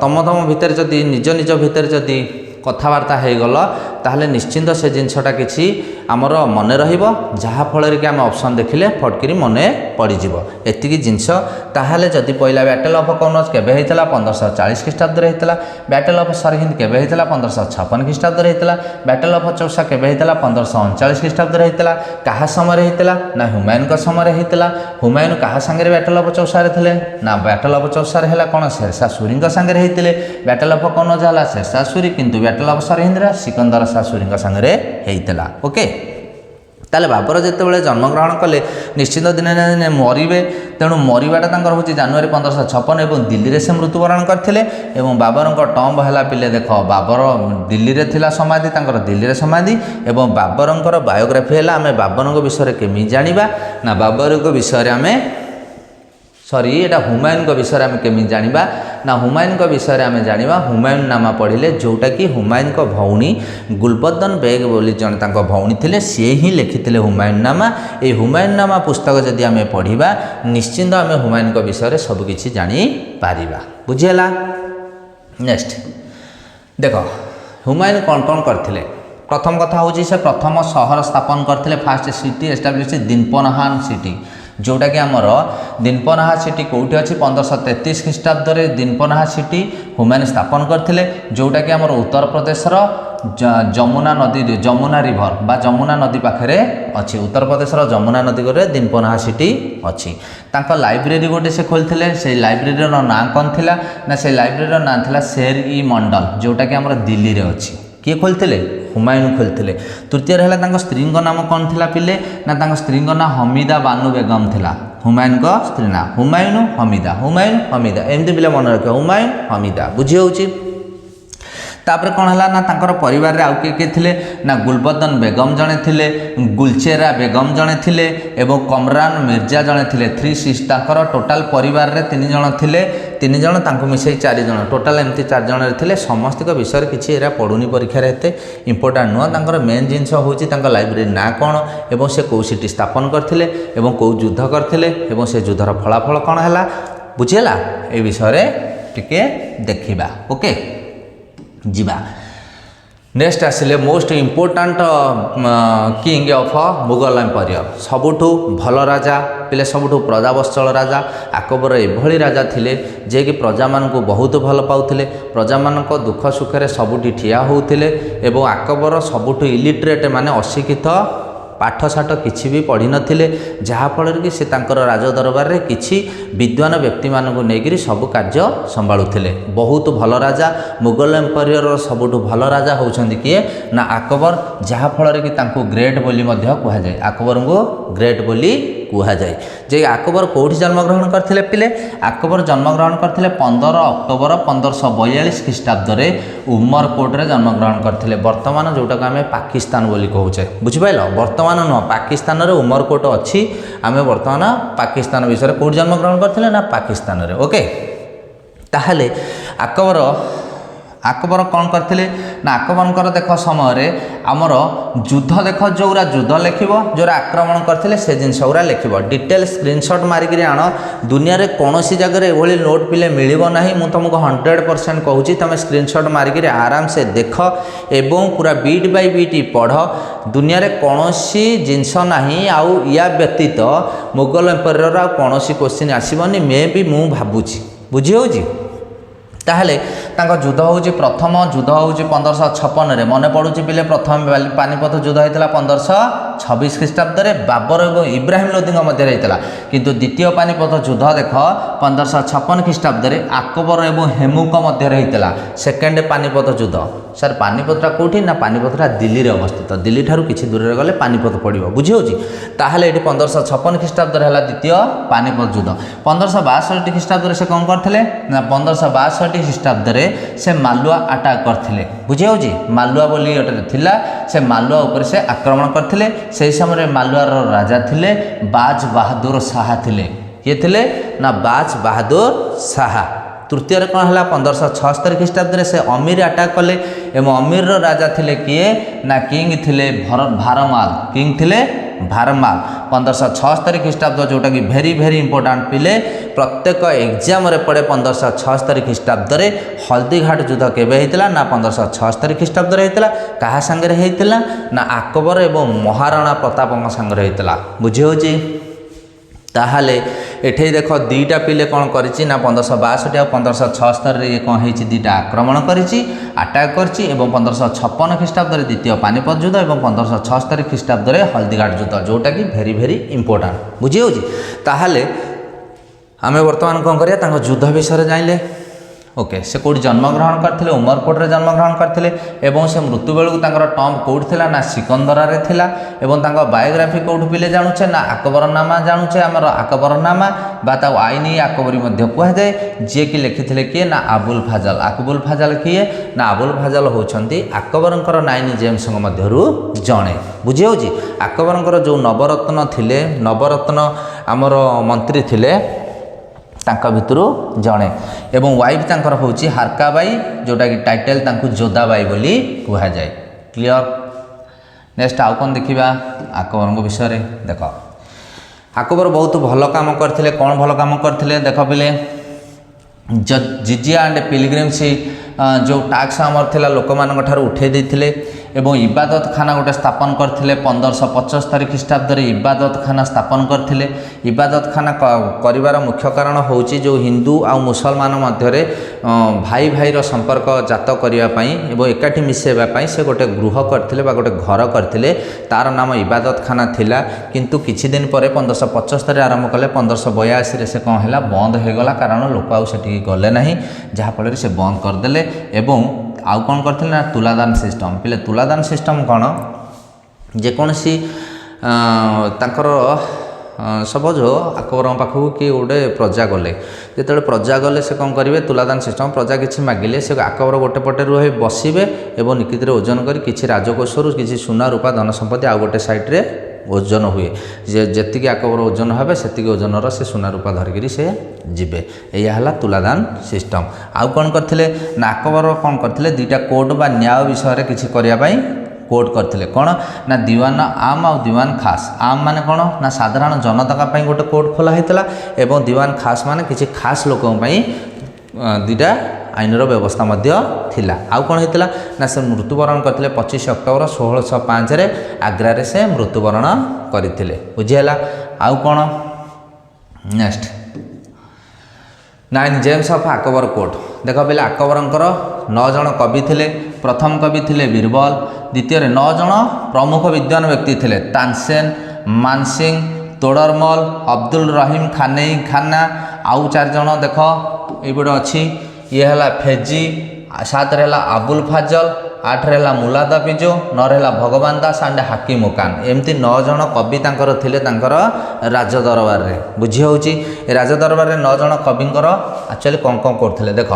तम भितर जदि निज निज भितर जदि कथबार्ता हो गला ताहले निश्चिंत से जिनसटा किसी आमर मन रहिबो, जहा फल कि आम ऑप्शन देखिले फटकिरी मन पड़ीजिव। एतिकी जिनस ताहले जदि पहला बैटल ऑफ कौनज केबे होता 1540 ख्रीष्टाब्द होता, बैटल ऑफ सरहिंद केबे होता 1556 ख्रीष्टाब्द होता, बैटल ऑफ चौसा केबे होता 1539 ख्रीष्टाब्द होता। कहा समय होता ना हुमायून समय होता। हुमायून कहा सांगे बैटल ऑफ चौसा थे ना बैटल ऑफ चौसा है कौन शेरशाह सूरी सांगे होते। बैटल ऑफ कौनज है शेरशाह सूरी, किंतु बैटल ऑफ सरहिंद सिकंदर शाह सूरी सांगे होता। ओके, ताले बाबर जितेबाला जन्मग्रहण कले निश्चित दिन दिन मरवे। तेणु मरवाटा हूँ जनवरी 1556 और दिल्ली में से मृत्युवरण करते। बाबर टम्ब है पिले देख, बाबर दिल्ली में थिला समाधि, दिल्ली में समाधि। और बाबर बायोग्राफी है आम बाबर विषय केमी जाना ना बाबर विषय आम सॉरी एटा हुमायून विषय आम केमी जाना ना हुमायून विषय आम जाना हुमायून नामा पढ़िले, जोटा कि हुमायून भौणी गुलबद्दन बेग बोली जन तांको भौणी थिले, सी ही लिखिथिले हुमायून नामा। ये हुमायून नामा पुस्तक जदि आम पढ़िबा निश्चिंत आम हुमायून विषय सबकिछि जानी पारिबा। बुझिला? नेक्स्ट देख हुमायून कौन कौन करथिले। प्रथम कथा हूँ से प्रथम सहर स्थापन करथिले, फास्ट सिटी एस्टाब्लिश दिनपनहान सिटी, जोटा कि आमर दिनपनाहा सिटी कौटी अच्छी 1533 ख्रीष्टाब्द दिनपनाहा सिटी हुमायून स्थापन करथिले, जोटा कि आमर उत्तर प्रदेशर ଯମୁନା ନଦୀ ଯମୁନା ରିଭର ବା ଯମୁନା ନଦୀ ପାଖରେ ଅଛି। ଉତ୍ତରପ୍ରଦେଶର ଯମୁନା ନଦୀ ଗୋଟେ ଦିନପନାହା ସିଟି ଅଛି। ତାଙ୍କ ଲାଇବ୍ରେରୀ ଗୋଟେ ସେ ଖୋଲିଥିଲେ। ସେଇ ଲାଇବ୍ରେରୀର ନାଁ କ'ଣ ଥିଲା ନା ସେ ଲାଇବ୍ରେରୀର ନାଁ ଥିଲା ଶେର-ଇ-ମଣ୍ଡଲ, ଯେଉଁଟାକି ଆମର ଦିଲ୍ଲୀରେ ଅଛି। କିଏ ଖୋଲିଥିଲେ? ହୁମାୟୁନ ଖୋଲିଥିଲେ। ତୃତୀୟରେ ହେଲା ତାଙ୍କ ସ୍ତ୍ରୀଙ୍କ ନାମ କ'ଣ ଥିଲା ପିଲେ ନା ତାଙ୍କ ସ୍ତ୍ରୀଙ୍କ ନାଁ ହମିଦା ବାନୁ ବେଗମ ଥିଲା। ହୁମାୟୁନଙ୍କ ସ୍ତ୍ରୀ ନାଁ ହୁମାୟୁନ ହମିଦା, ହୁମାୟୁନ ହମିଦା, ଏମିତି ପିଲା ମନେ ରଖିବ, ହୁମାୟୁନ ହମିଦା, ବୁଝି ହେଉଛି। ତାପରେ କ'ଣ ହେଲା ନା ତାଙ୍କର ପରିବାରରେ ଆଉ କିଏ କିଏ ଥିଲେ ନା ଗୁଲବଦନ ବେଗମ ଜଣେ ଥିଲେ, ଗୁଲଚେରା ବେଗମ ଜଣେ ଥିଲେ ଏବଂ କମରାନ ମିର୍ଜା ଜଣେ ଥିଲେ। 3 ତାଙ୍କର ଟୋଟାଲ ପରିବାରରେ 3 ଜଣ ଥିଲେ, 3 ଜଣ ତାଙ୍କୁ ମିଶାଇ 4 ଜଣ, ଟୋଟାଲ ଏମିତି 4 ଜଣରେ ଥିଲେ। ସମସ୍ତଙ୍କ ବିଷୟରେ କିଛି ଏରା ପଢ଼ୁନି ପରୀକ୍ଷାରେ, ଏତେ ଇମ୍ପୋର୍ଟାଣ୍ଟ ନୁହଁ। ତାଙ୍କର ମେନ୍ ଜିନିଷ ହେଉଛି ତାଙ୍କ ଲାଇବ୍ରେରୀ ନାଁ କ'ଣ ଏବଂ ସେ କେଉଁ ସିଟି ସ୍ଥାପନ କରିଥିଲେ ଏବଂ କେଉଁ ଯୁଦ୍ଧ କରିଥିଲେ ଏବଂ ସେ ଯୁଦ୍ଧର ଫଳାଫଳ କ'ଣ ହେଲା, ବୁଝିହେଲା? ଏ ବିଷୟରେ ଟିକେ ଦେଖିବା। ଓକେ, ଯିବା ନେକ୍ସଟ ଆସିଲେ most important king of Mughal empire. ସବୁଠୁ ଭଲ ରାଜା ପିଲେ, ସବୁଠୁ ପ୍ରଜାବତ୍ସଳ ରାଜା ଆକବର ଏଭଳି ରାଜା ଥିଲେ ଯିଏକି ପ୍ରଜାମାନଙ୍କୁ ବହୁତ ଭଲ ପାଉଥିଲେ, ପ୍ରଜାମାନଙ୍କ ଦୁଃଖ ସୁଖରେ ସବୁଠି ଠିଆ ହେଉଥିଲେ ଏବଂ ଆକବର ସବୁଠୁ ଇଲିଟରେଟ୍ ମାନେ ଅଶିକ୍ଷିତ, ପାଠଶାଠ କିଛି ବି ପଢ଼ିନଥିଲେ, ଯାହାଫଳରେ କି ସେ ତାଙ୍କର ରାଜଦରବାରରେ କିଛି ବିଦ୍ୱାନ ବ୍ୟକ୍ତିମାନଙ୍କୁ ନେଇକରି ସବୁ କାର୍ଯ୍ୟ ସମ୍ଭାଳୁଥିଲେ। ବହୁତ ଭଲ ରାଜା। ମୁଗଲ ଏମ୍ପାୟରର ସବୁଠୁ ଭଲ ରାଜା ହେଉଛନ୍ତି କିଏ ନା ଆକବର, ଯାହାଫଳରେ କି ତାଙ୍କୁ ଗ୍ରେଟ୍ ବୋଲି ମଧ୍ୟ କୁହାଯାଏ। ଆକବରଙ୍କୁ ଗ୍ରେଟ୍ ବୋଲି କୁହାଯାଏ। ଯେ ଆକବର କେଉଁଠି ଜନ୍ମଗ୍ରହଣ କରିଥିଲେ ପିଲେ? ଆକବର ଜନ୍ମଗ୍ରହଣ କରିଥିଲେ 15 ଅକ୍ଟୋବର 1542 ଖ୍ରୀଷ୍ଟାବ୍ଦରେ ଉମରକୋଟରେ ଜନ୍ମଗ୍ରହଣ କରିଥିଲେ। ବର୍ତ୍ତମାନ ଯେଉଁଟାକୁ ଆମେ ପାକିସ୍ତାନ ବୋଲି କହୁଛେ, ବୁଝିପାରିଲ? ବର୍ତ୍ତମାନ ନୁହଁ, ପାକିସ୍ତାନରେ ଉମରକୋଟ ଅଛି। ଆମେ ବର୍ତ୍ତମାନ ପାକିସ୍ତାନ ବିଷୟରେ କେଉଁଠି ଜନ୍ମଗ୍ରହଣ କରିଥିଲେ ନା ପାକିସ୍ତାନରେ। ଓକେ, ତାହେଲେ ଆକବର କ'ଣ କରିଥିଲେ ନା ଆକବରଙ୍କର ଦେଖ ସମୟରେ ଆମର ଯୁଦ୍ଧ, ଦେଖ ଯେଉଁରା ଯୁଦ୍ଧ ଲେଖିବ, ଯେଉଁରା ଆକ୍ରମଣ କରିଥିଲେ ସେ ଜିନିଷ ଗୁଡ଼ା ଲେଖିବ। ଡିଟେଲ ସ୍କ୍ରିନଶଟ୍ ମାରିକିରି ଆଣ। ଦୁନିଆରେ କୌଣସି ଜାଗାରେ ଏଭଳି ନୋଟ୍ ପିଲେ ମିଳିବ ନାହିଁ। ମୁଁ ତୁମକୁ 100% କହୁଛି, ତୁମେ ସ୍କ୍ରିନଶଟ୍ ମାରିକିରି ଆରାମସେ ଦେଖ ଏବଂ ପୁରା ବିଟ୍ ବାଇ ବିଟ୍ ପଢ଼। ଦୁନିଆରେ କୌଣସି ଜିନିଷ ନାହିଁ ଆଉ ୟା ବ୍ୟତୀତ ମୁଗଲ ଏମ୍ପାୟରର ଆଉ କୌଣସି କ୍ୱେଶ୍ଚିନ୍ ଆସିବନି, ମେ ବି ମୁଁ ଭାବୁଛି, ବୁଝି ହେଉଛି? ତାହେଲେ ତାଙ୍କ ଯୁଦ୍ଧ ହେଉଛି, ପ୍ରଥମ ଯୁଦ୍ଧ ହେଉଛି 1556ରେ। ମନେ ପଡ଼ୁଛି ପିଲେ, ପ୍ରଥମ ପାନିପଥ ଯୁଦ୍ଧ ହୋଇଥିଲା 1526 ଖ୍ରୀଷ୍ଟାବ୍ଦରେ ବାବର ଏବଂ ଇବ୍ରାହିମ ଲୋଦିଙ୍କ ମଧ୍ୟରେ ହୋଇଥିଲା। କିନ୍ତୁ ଦ୍ୱିତୀୟ ପାନିପଥ ଯୁଦ୍ଧ ଦେଖ 1556 ଖ୍ରୀଷ୍ଟାବ୍ଦରେ ଆକବର ଏବଂ ହେମୁଙ୍କ ମଧ୍ୟରେ ହୋଇଥିଲା। ସେକେଣ୍ଡ ପାନିପଥ ଯୁଦ୍ଧ, ସାର୍ ପାନିପଥଟା କେଉଁଠି ନା ପାନିପଥଟା ଦିଲ୍ଲୀରେ ଅବସ୍ଥିତ। ଦିଲ୍ଲୀ ଠାରୁ କିଛି ଦୂରରେ ଗଲେ ପାନିପଥ ପଡ଼ିବ, ବୁଝି ହେଉଛି? ତାହେଲେ ଏଠି 1556 ଖ୍ରୀଷ୍ଟାବ୍ଦରେ ହେଲା ଦ୍ୱିତୀୟ ପାନିପଥ ଯୁଦ୍ଧ। 1562 ଖ୍ରୀଷ୍ଟାବ୍ଦରେ ସେ କ'ଣ କରିଥିଲେ ନା 1562 ଖ୍ରୀଷ୍ଟାବ୍ଦରେ ସେ ମାଲୁଆ ଆଟାକ୍ କରିଥିଲେ, ବୁଝି ହେଉଛି? ମାଲୁଆ ବୋଲି ଗୋଟେ ଥିଲା, ସେ ମାଲୁଆ ଉପରେ ସେ ଆକ୍ରମଣ କରିଥିଲେ। ସେହି ସମୟରେ ମାଲୁଆର ରାଜା ଥିଲେ ବାଜ ବାହାଦୁର ଶାହା ଥିଲେ। କିଏ ଥିଲେ ନା ବାଜ ବାହାଦୁର ଶାହା। ତୃତୀୟରେ କ'ଣ ହେଲା 1576 ଖ୍ରୀଷ୍ଟାବ୍ଦରେ ସେ ଅମିର ଆଟାକ୍ କଲେ ଏବଂ ଅମିରର ରାଜା ଥିଲେ କିଏ ନା କିଙ୍ଗ ଥିଲେ ଭାରମାଲ, କିଙ୍ଗ ଥିଲେ ଭାରମାଲ। 1576 ଖ୍ରୀଷ୍ଟାବ୍ଦ, ଯେଉଁଟାକି ଭେରି ଭେରି ଇମ୍ପୋର୍ଟାଣ୍ଟ ପିଲେ, ପ୍ରତ୍ୟେକ ଏକ୍ଜାମରେ ପଡ଼େ। 1576 ଖ୍ରୀଷ୍ଟାବ୍ଦରେ ହଳଦୀଘାଟ ଯୁଦ୍ଧ କେବେ ହେଇଥିଲା ନା 1576 ଖ୍ରୀଷ୍ଟାବ୍ଦରେ ହେଇଥିଲା। କାହା ସାଙ୍ଗରେ ହେଇଥିଲା ନା ଆକବର ଏବଂ ମହାରଣା ପ୍ରତାପଙ୍କ ସାଙ୍ଗରେ ହେଇଥିଲା, ବୁଝି ହେଉଛି? ତାହେଲେ ଏଠି ଦେଖ ଦୁଇଟା ପିଲେ କ'ଣ କରିଛି ନା 1562 ଆଉ 1576ରେ ଇଏ କ'ଣ ହେଇଛି, ଦୁଇଟା ଆକ୍ରମଣ କରିଛି, ଆଟାକ୍ କରିଛି ଏବଂ 1556 ଖ୍ରୀଷ୍ଟାବ୍ଦରେ ଦ୍ୱିତୀୟ ପାନିପଥ ଯୁଦ୍ଧ ଏବଂ 1576 ଖ୍ରୀଷ୍ଟାବ୍ଦରେ ହଳଦୀଘାଟ ଯୁଦ୍ଧ, ଯେଉଁଟାକି ଭେରି ଭେରି ଇମ୍ପୋର୍ଟାଣ୍ଟ, ବୁଝି ହେଉଛି? ତାହେଲେ ଆମେ ବର୍ତ୍ତମାନ କ'ଣ କରିବା, ତାଙ୍କ ଯୁଦ୍ଧ ବିଷୟରେ ଜାଣିଲେ। ओके से कौट जन्मग्रहण करते उमरकोटे जन्मग्रहण करते और से मृत्यु बेलू तर टम्ब कौट थी ना सिकंदरारे थिला एवं बायोग्राफी कौट पिले जानुचे ना आकबरनामा जानुचे आमर आकबरनामा बा आईनी आकबरी कहुए जी कि लिखी किए ना आबुल फाजल किए ना आबुल फाजल होती आकबर नाइन जेम्स जड़े बुझी हो आकबर जो नवरत्न थिले नवरत्न आमर मंत्री थिले तांका भितरु जड़े एवं वाइफ तांकर होची हारकाबाई जोटा कि टाइटल तांकु जोधाबाई बोली कहा जाए। क्लियर। नेक्स्ट आउ कौन देखा आकबर विषय देख आकबर बहुत भल काम करते कौन भल काम करते देख पिले जिजिया एंड पिलग्रिम्स जो टैक्स आमर थिला लोक मान उठे देते এবং ইবাদতখানা গোটে স্থাপন করতে 1575 খ্রিস্টাব্দে ইবাদতখানা স্থাপন করতে। ইবাদতখানা করিবার মুখ্য কারণ হচ্ছে যে হিন্দু আর মুসলমান মধ্যে ভাই ভাইর সম্পর্ক জাত করা এবং একাঠি মিশাইবা সে গোটে গৃহ করতে বা গোটে ঘর করতে, তার নাম ইবাদতখানা লা। কিন্তু কিছুদিন পরে 1575 আরম্ভ কলে 1582 সে কম হল বন্ধ হয়ে গলা, কারণ লোক আঠি গলে না, যাফଳରେ সে বন্ধ করদেলে। এবং আউ কণ করতে না তুলাদান সিস্টম পিলে তুলাদান সিস্টম কণ যেকୌଣସି ତାଙ୍କର ସପୋଜ ଆକବରଙ୍କ ପାଖକୁ କିଏ ଗୋଟେ ପ୍ରଜା ଗଲେ, ଯେତେବେଳେ ପ୍ରଜା ଗଲେ ସେ କ'ଣ କରିବେ ତୁଲାଦାନ ସିଷ୍ଟମ, ପ୍ରଜା କିଛି ମାଗିଲେ ସେ ଆକବର ଗୋଟେ ପଟେ ରହି ବସିବେ ଏବଂ ନିକିତିରେ ଓଜନ କରି କିଛି ରାଜକୋଷରୁ କିଛି ସୁନା ରୂପା ଧନ ସମ୍ପତ୍ତି ଆଉ ଗୋଟେ ସାଇଡ଼୍ରେ ଓଜନ ହୁଏ, ଯେତିକି ଆକବର ଓଜନ ହେବେ ସେତିକି ଓଜନର ସେ ସୁନା ରୂପା ଧରିକିରି ସେ ଯିବେ। ଏଇଆ ହେଲା ତୁଲାଦାନ ସିଷ୍ଟମ। ଆଉ କ'ଣ କରିଥିଲେ ନା ଆକବର କ'ଣ କରିଥିଲେ ଦୁଇଟା କୋର୍ଟ ବା ନ୍ୟାୟ ବିଷୟରେ କିଛି କରିବା ପାଇଁ କୋର୍ଟ କରିଥିଲେ। କ'ଣ ନା ଦିୱାନ ଆମ୍ ଆଉ ଦିୱାନ ଖାସ୍। ଆମ୍ ମାନେ କ'ଣ ନା ସାଧାରଣ ଜନତାଙ୍କ ପାଇଁ ଗୋଟେ କୋର୍ଟ ଖୋଲା ହେଇଥିଲା ଏବଂ ଦିୱାନ ଖାସ୍ ମାନେ କିଛି ଖାସ୍ ଲୋକଙ୍କ ପାଇଁ ଦୁଇଟା ଆଇନର ବ୍ୟବସ୍ଥା ମଧ୍ୟ ଥିଲା। ଆଉ କ'ଣ ହେଇଥିଲା ନା ସେ ମୃତ୍ୟୁବରଣ କରିଥିଲେ 25 ଅକ୍ଟୋବର 1605 ଆଗ୍ରାରେ ସେ ମୃତ୍ୟୁବରଣ କରିଥିଲେ। ବୁଝିହେଲା। ଆଉ କ'ଣ next 9 James of Akbar court. ଦେଖ ପିଲା ଆକବରଙ୍କର 9 ଜଣ କବି ଥିଲେ। ପ୍ରଥମ କବି ଥିଲେ ବୀରବଲ। ଦ୍ୱିତୀୟରେ 9 ଜଣ ପ୍ରମୁଖ ବିଦ୍ୱାନ ବ୍ୟକ୍ତି ଥିଲେ ତାନସେନ, ମାନସିଂ, ତୋଡରମଲ, ଅବଦୁଲ ରହିମ ଖାନେଇ ଖାନା। ଆଉ 4 ଜଣ ଦେଖ ଏଇପଟେ ଅଛି, ଇଏ ହେଲା ଫେଜି, 7ରେ ହେଲା ଆବୁଲ ଫାଜଲ, 8ରେ ହେଲା ମୁଲାଦା ପିଜୁ, 9ରେ ହେଲା ଭଗବାନ ଦାସ ଆଣ୍ଡ ହାକିମ ଖାନ। ଏମିତି 9 ଜଣ କବି ତାଙ୍କର ଥିଲେ ତାଙ୍କର ରାଜଦରବାରରେ। ବୁଝି ହେଉଛି ଏ ରାଜଦରବାରରେ 9 ଜଣ କବିଙ୍କର ଆକ୍ଚୁଆଲି କ'ଣ କ'ଣ କରୁଥିଲେ ଦେଖ।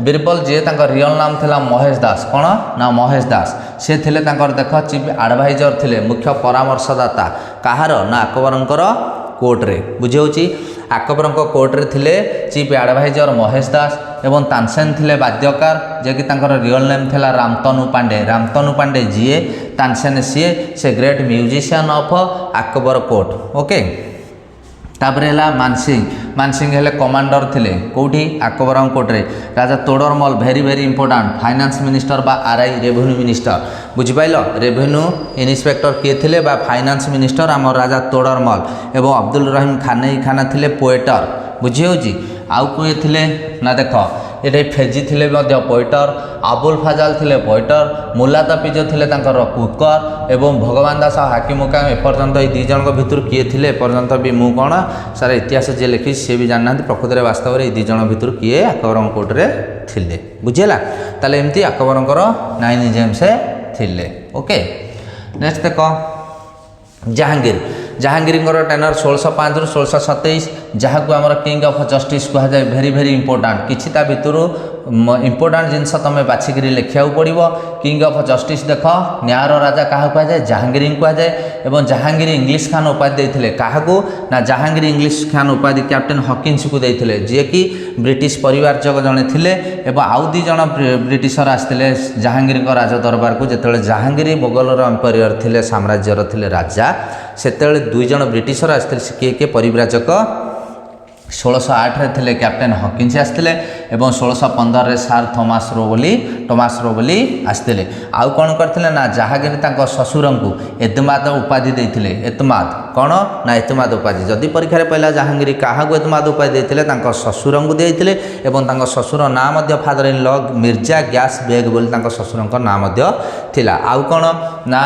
ବୀରବଲ ଯିଏ ତାଙ୍କ ରିଅଲ ନାମ ଥିଲା ମହେଶ ଦାସ। କ'ଣ ନା ମହେଶ ଦାସ ସେ ଥିଲେ ତାଙ୍କର ଦେଖ ଚିଫ୍ ଆଡ଼ଭାଇଜର ଥିଲେ, ମୁଖ୍ୟ ପରାମର୍ଶଦାତା କାହାର ନା ଆକବରଙ୍କର କୋର୍ଟରେ। ବୁଝି ହେଉଛି ଆକବରଙ୍କ କୋର୍ଟରେ ଥିଲେ ଚିଫ୍ ଆଡ଼ଭାଇଜର ମହେଶ ଦାସ ଏବଂ ତାନସେନ ଥିଲେ ବାଦ୍ୟକାର, ଯିଏକି ତାଙ୍କର ରିଅଲ ନେମ୍ ଥିଲା ରାମତନୁ ପାଣ୍ଡେ। ରାମତନୁ ପାଣ୍ଡେ ଯିଏ, ତାନସେନ ସିଏ, ସେ great musician of Akbar court. Okay. ତାପରେ ହେଲା ମାନସିଂ ହେଲେ କମାଣ୍ଡର ଥିଲେ କେଉଁଠି ଆକବରଙ୍କ କୋର୍ଟରେ। ରାଜା ତୋଡରମଲ ଭେରି ଇମ୍ପୋର୍ଟାଣ୍ଟ ଫାଇନାନ୍ସ ମିନିଷ୍ଟର ବା ଆର୍ଆଇ ରେଭିନ୍ୟୁ ମିନିଷ୍ଟର। ବୁଝିପାରିଲ ରେଭିନ୍ୟୁ ଇନ୍ସପେକ୍ଟର କିଏ ଥିଲେ ବା ଫାଇନାନ୍ସ ମିନିଷ୍ଟର ଆମର ରାଜା ତୋଡରମଲ। ଏବଂ ଅବଦୁଲ ରହିମ ଖାନେଇ ଖାନା ଥିଲେ ପୋଏଟର। ବୁଝି ହେଉଛି। ଆଉ କିଏ ଥିଲେ ନା ଦେଖ ଏଠି ଫେଜି ଥିଲେ ମଧ୍ୟ ପୋଏଟର, ଆବୁଲ ଫାଜାଲ ଥିଲେ ପୋଏଟର, ମୁଲାଦା ପିଜୋ ଥିଲେ ତାଙ୍କର କୁକର ଏବଂ ଭଗବାନ ଦାସ ଆଉ ହାକିମ ଖାନ। ଏପର୍ଯ୍ୟନ୍ତ ଏଇ 2 ଜଣଙ୍କ ଭିତରୁ କିଏ ଥିଲେ ଏପର୍ଯ୍ୟନ୍ତ ବି ମୁଁ କ'ଣ ସାରା ଇତିହାସ ଯିଏ ଲେଖିଛି ସିଏ ବି ଜାଣିନାହାନ୍ତି ପ୍ରକୃତରେ ବାସ୍ତବରେ ଏଇ 2 ଜଣ ଭିତରୁ କିଏ ଆକବରଙ୍କ କୋର୍ଟରେ ଥିଲେ। ବୁଝିହେଲା। ତାହେଲେ ଏମିତି ଆକବରଙ୍କର 9 ଜେମ୍ସ ଥିଲେ। ଓକେ। ନେକ୍ସଟ ଦେଖ ଜାହାଙ୍ଗୀରଙ୍କର ଟେନର 1605 ରୁ 1627, ଯାହାକୁ ଆମର କିଙ୍ଗ ଅଫ୍ ଜଷ୍ଟିସ୍ କୁହାଯାଏ। ଭେରି ଇମ୍ପୋର୍ଟାଣ୍ଟ କିଛି ତା ଭିତରୁ ଇମ୍ପୋର୍ଟାଣ୍ଟ ଜିନିଷ ତୁମେ ବାଛିକିରି ଲେଖିବାକୁ ପଡ଼ିବ। କିଙ୍ଗ ଅଫ୍ ଜଷ୍ଟିସ୍ ଦେଖ ନ୍ୟାୟର ରାଜା କାହାକୁ କୁହାଯାଏ ଜାହାଙ୍ଗୀରଙ୍କୁ କୁହାଯାଏ। ଏବଂ ଜାହାଙ୍ଗୀର ଇଂଲିଶ ଖାନ ଉପାଧି ଦେଇଥିଲେ କାହାକୁ ନା ଜାହାଙ୍ଗୀର ଇଂଲିଶ ଖାନ ଉପାଧି କ୍ୟାପ୍ଟେନ୍ ହକିନ୍ସକୁ ଦେଇଥିଲେ, ଯିଏକି ବ୍ରିଟିଶ ପରିବାରଜକ ଜଣେ ଥିଲେ। ଏବଂ ଆଉ 2 ଜଣ ବ୍ରିଟିଶର ଆସିଥିଲେ ଜାହାଙ୍ଗୀରଙ୍କ ରାଜଦରବାରକୁ। ଯେତେବେଳେ ଜାହାଙ୍ଗୀର ମୋଗଲର ଏମ୍ପାୟାର ଥିଲେ, ସାମ୍ରାଜ୍ୟର ଥିଲେ ରାଜା, ସେତେବେଳେ 2 ଜଣ ବ୍ରିଟିଶର ଆସିଥିଲେ। ସେ କିଏ ପରିବ୍ରାଜକ। 1608ରେ ଥିଲେ କ୍ୟାପ୍ଟେନ୍ ହକିନ୍ସ ଆସିଥିଲେ ଏବଂ 1615ରେ ସାର୍ ଥମାସ ରୋ ବୋଲି ଆସିଥିଲେ। ଆଉ କ'ଣ କରିଥିଲେ ନା ଜାହାଙ୍ଗୀର ତାଙ୍କ ଶ୍ୱଶୁରଙ୍କୁ ଏତମାଦ ଉପାଧି ଦେଇଥିଲେ। ଏତମାଦ କ'ଣ ନା ଏତମାଦ ଉପାଧି ଯଦି ପରୀକ୍ଷାରେ ପଡ଼ିଲା ଜାହାଙ୍ଗୀର କାହାକୁ ଏତମାଦ ଉପାଧି ଦେଇଥିଲେ ତାଙ୍କ ଶ୍ୱଶୁରଙ୍କୁ ଦେଇଥିଲେ ଏବଂ ତାଙ୍କ ଶ୍ୱଶୁର ନାଁ ମଧ୍ୟ father in law Mirza gas ବେଗ ବୋଲି ତାଙ୍କ ଶ୍ୱଶୁରଙ୍କ ନାଁ ମଧ୍ୟ ଥିଲା। ଆଉ କ'ଣ ନା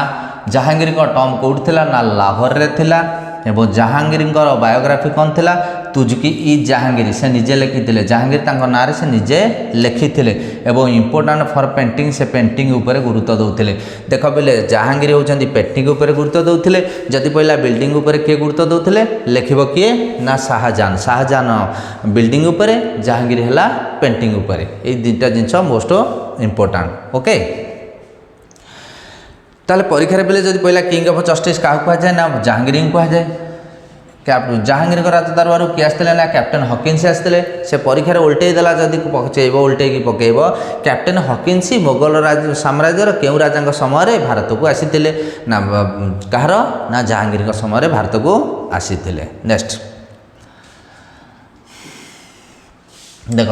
ଜାହାଙ୍ଗୀରଙ୍କ ଟର୍ମ କେଉଁଠି ଥିଲା ନା ଲାହୋରରେ ଥିଲା। ଏବଂ ଜାହାଙ୍ଗୀରଙ୍କର ବାୟୋଗ୍ରାଫି କ'ଣ ଥିଲା ତୁଜକି ଇ ଜାହାଙ୍ଗୀର ସେ ନିଜେ ଲେଖିଥିଲେ। ଜାହାଙ୍ଗୀର ତାଙ୍କ ନାଁରେ ସେ ନିଜେ ଲେଖିଥିଲେ ଏବଂ ଇମ୍ପୋର୍ଟାଣ୍ଟ ଫର୍ ପେଣ୍ଟିଂ ସେ ପେଣ୍ଟିଂ ଉପରେ ଗୁରୁତ୍ୱ ଦେଉଥିଲେ। ଦେଖ ପିଲେ ଜାହାଙ୍ଗୀର ହେଉଛନ୍ତି ପେଣ୍ଟିଂ ଉପରେ ଗୁରୁତ୍ୱ ଦେଉଥିଲେ। ଯଦି ପଡ଼ିଲା ବିଲ୍ଡିଂ ଉପରେ କିଏ ଗୁରୁତ୍ୱ ଦେଉଥିଲେ ଲେଖିବ କିଏ ନା ଶାହାଜାହାନ ବିଲ୍ଡିଂ ଉପରେ, ଜାହାଙ୍ଗୀର ହେଲା ପେଣ୍ଟିଂ ଉପରେ। ଏଇ 2ଟା ଜିନିଷ ମୋଷ୍ଟ ଇମ୍ପୋର୍ଟାଣ୍ଟ। ଓକେ। ତାହେଲେ ପରୀକ୍ଷାରେ ପିଲେ ଯଦି ପଡ଼ିଲା କିଙ୍ଗ ଅଫ୍ ଜଷ୍ଟିସ୍ କାହାକୁ କୁହାଯାଏ ନା ଜାହାଙ୍ଗୀରଙ୍କୁ କୁହାଯାଏ। ଜାହାଙ୍ଗୀରଙ୍କ ରାଜଦରବାରରୁ କିଏ ଆସିଥିଲେ ନା କ୍ୟାପ୍ଟେନ୍ ହକିନ୍ସ ଆସିଥିଲେ। ସେ ପରୀକ୍ଷାରେ ଓଲଟେଇ ଦେଲା ଯଦି ପଚାଇବ ଓଲଟେଇକି ପକାଇବ କ୍ୟାପ୍ଟେନ୍ ହକିନ୍ସ ମୋଗଲ ସାମ୍ରାଜ୍ୟର କେଉଁ ରାଜାଙ୍କ ସମୟରେ ଭାରତକୁ ଆସିଥିଲେ ନା କାହାର ନା ଜାହାଙ୍ଗୀରଙ୍କ ସମୟରେ ଭାରତକୁ ଆସିଥିଲେ। ନେକ୍ସଟ ଦେଖ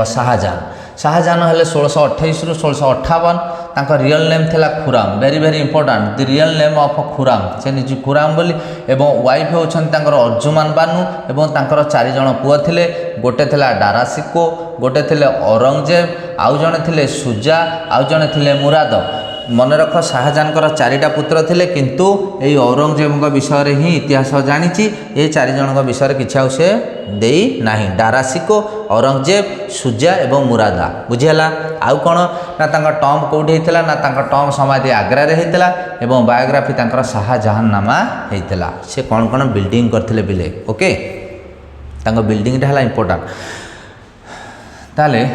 शाहजहान हेले 1628 रु 1658 तांको रियल नेम थिला Khurram very very important the real name of Khurram से निज खुराम बोली एवं वाइफ होछन तांकर अर्जुमान बानु एवं तांकर 4 जण पुआ थिले गोटे थिला डारासिको गोटे थिले औरंगजेब आउ जणे थिले सुजा आउ जणे थिले मुराद मन रख शाहजहान 4टा पुत्र थिले किंतु एई औरंगजेब विषय ही इतिहास जानी ये 4 जन विषय किसी आउ से देई नाही डारासिको औरंगजेब सुजा एवं मुरादा बुझीला आउ कौन ना तांका टॉम कौटी होता ना तांका टॉम समाधि आग्रा रे होता एवं बायोग्राफी तांकर शाहजहान नामा होता से कौन कौन बिल्डिंग करथिले बिले ओके तांका बिल्डिंग टा इंपोर्टेंट ताले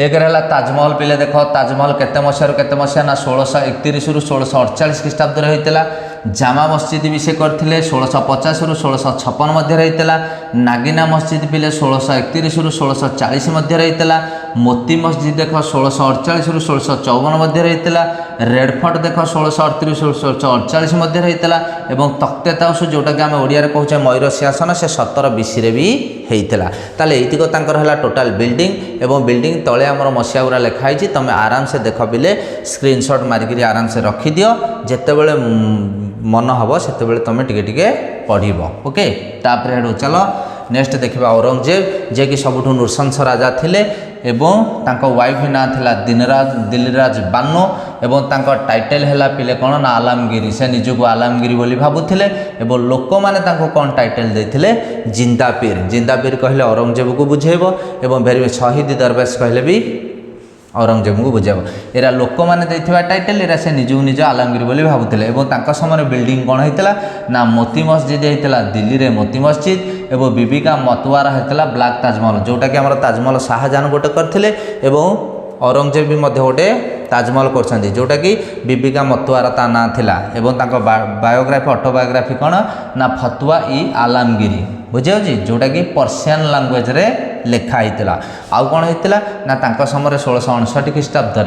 एक रहा ताजमहल पिले देख ताजमहल केते मसीहा ना 1631 रु 1648 ख्रीष्टाब्द होता जामा मस्जिद भी से करथिले 1650 रु 1656 मध्य होता नागिना मस्जिद पिले 1631 रु 1640 मध्य होता मोती मस्जिद देख 1648 रु 1654 मध्य होता रेडफोर्ट देख 1638 रु 1648 मध्य होता एवं तख्ते ताउस जोटा कि आम ओडिया रे कहूचे मयूर सिंहासन से 17 BC रे भी होता ताले एतिक तांकर हला टोटल बिल्डिंग एवं बिल्डिंग तले आमर मसीहा गुरा लिखाई तुम आराम से देख बिले स्क्रीनशॉट मारिक आराम से रखिदि जिते बड़े मन हम से तुम टिके पढ़ ओके तापर हेडू चल नेक्स्ट देखा औरंगजेब जे कि सबुठ नृशंस राजा थिले एवं तांको वाइफ ना थिला दिलराज बानो एवं तांको टाइटल हैला पिले कौन ना आलमगिरी से निजको आलमगिरी बोली भाबुथिले एवं लोक माने तांको कौन टाइटल देथिले जिंदापीर कहले औरंगजेब को बुझेबो एवं भेरी शहीद दरवेश कहले भी औरंगजेब को बुझेब एरा लोक माने देथिबा टाइटल एरा से निजु निज आलमगिरी बोली भाबुथिले एवं तांका समय बिल्डिंग कौन होता ना मोती मस्जिद होता दिल्ली रे मोती मस्जिद एवं बीबिका मतवारा होता ब्लैक ताजमहल जोटा कि आमर ताजमहल शाहजहान गोटे करथिले एवं औरंगजेब भी मध्य गोटे ताजमहल कर जोटा कि बीबिका मतवारा ता ना थिला एवं तांको बायोग्राफी ऑटोबायोग्राफी कौन ना फतवा इ आलमगिरी बुझे जोटा कि पर्सियन लैंग्वेज रे लेखा होता आउ कौन होता ना तांको समय 1659 ख्रीष्टाब्द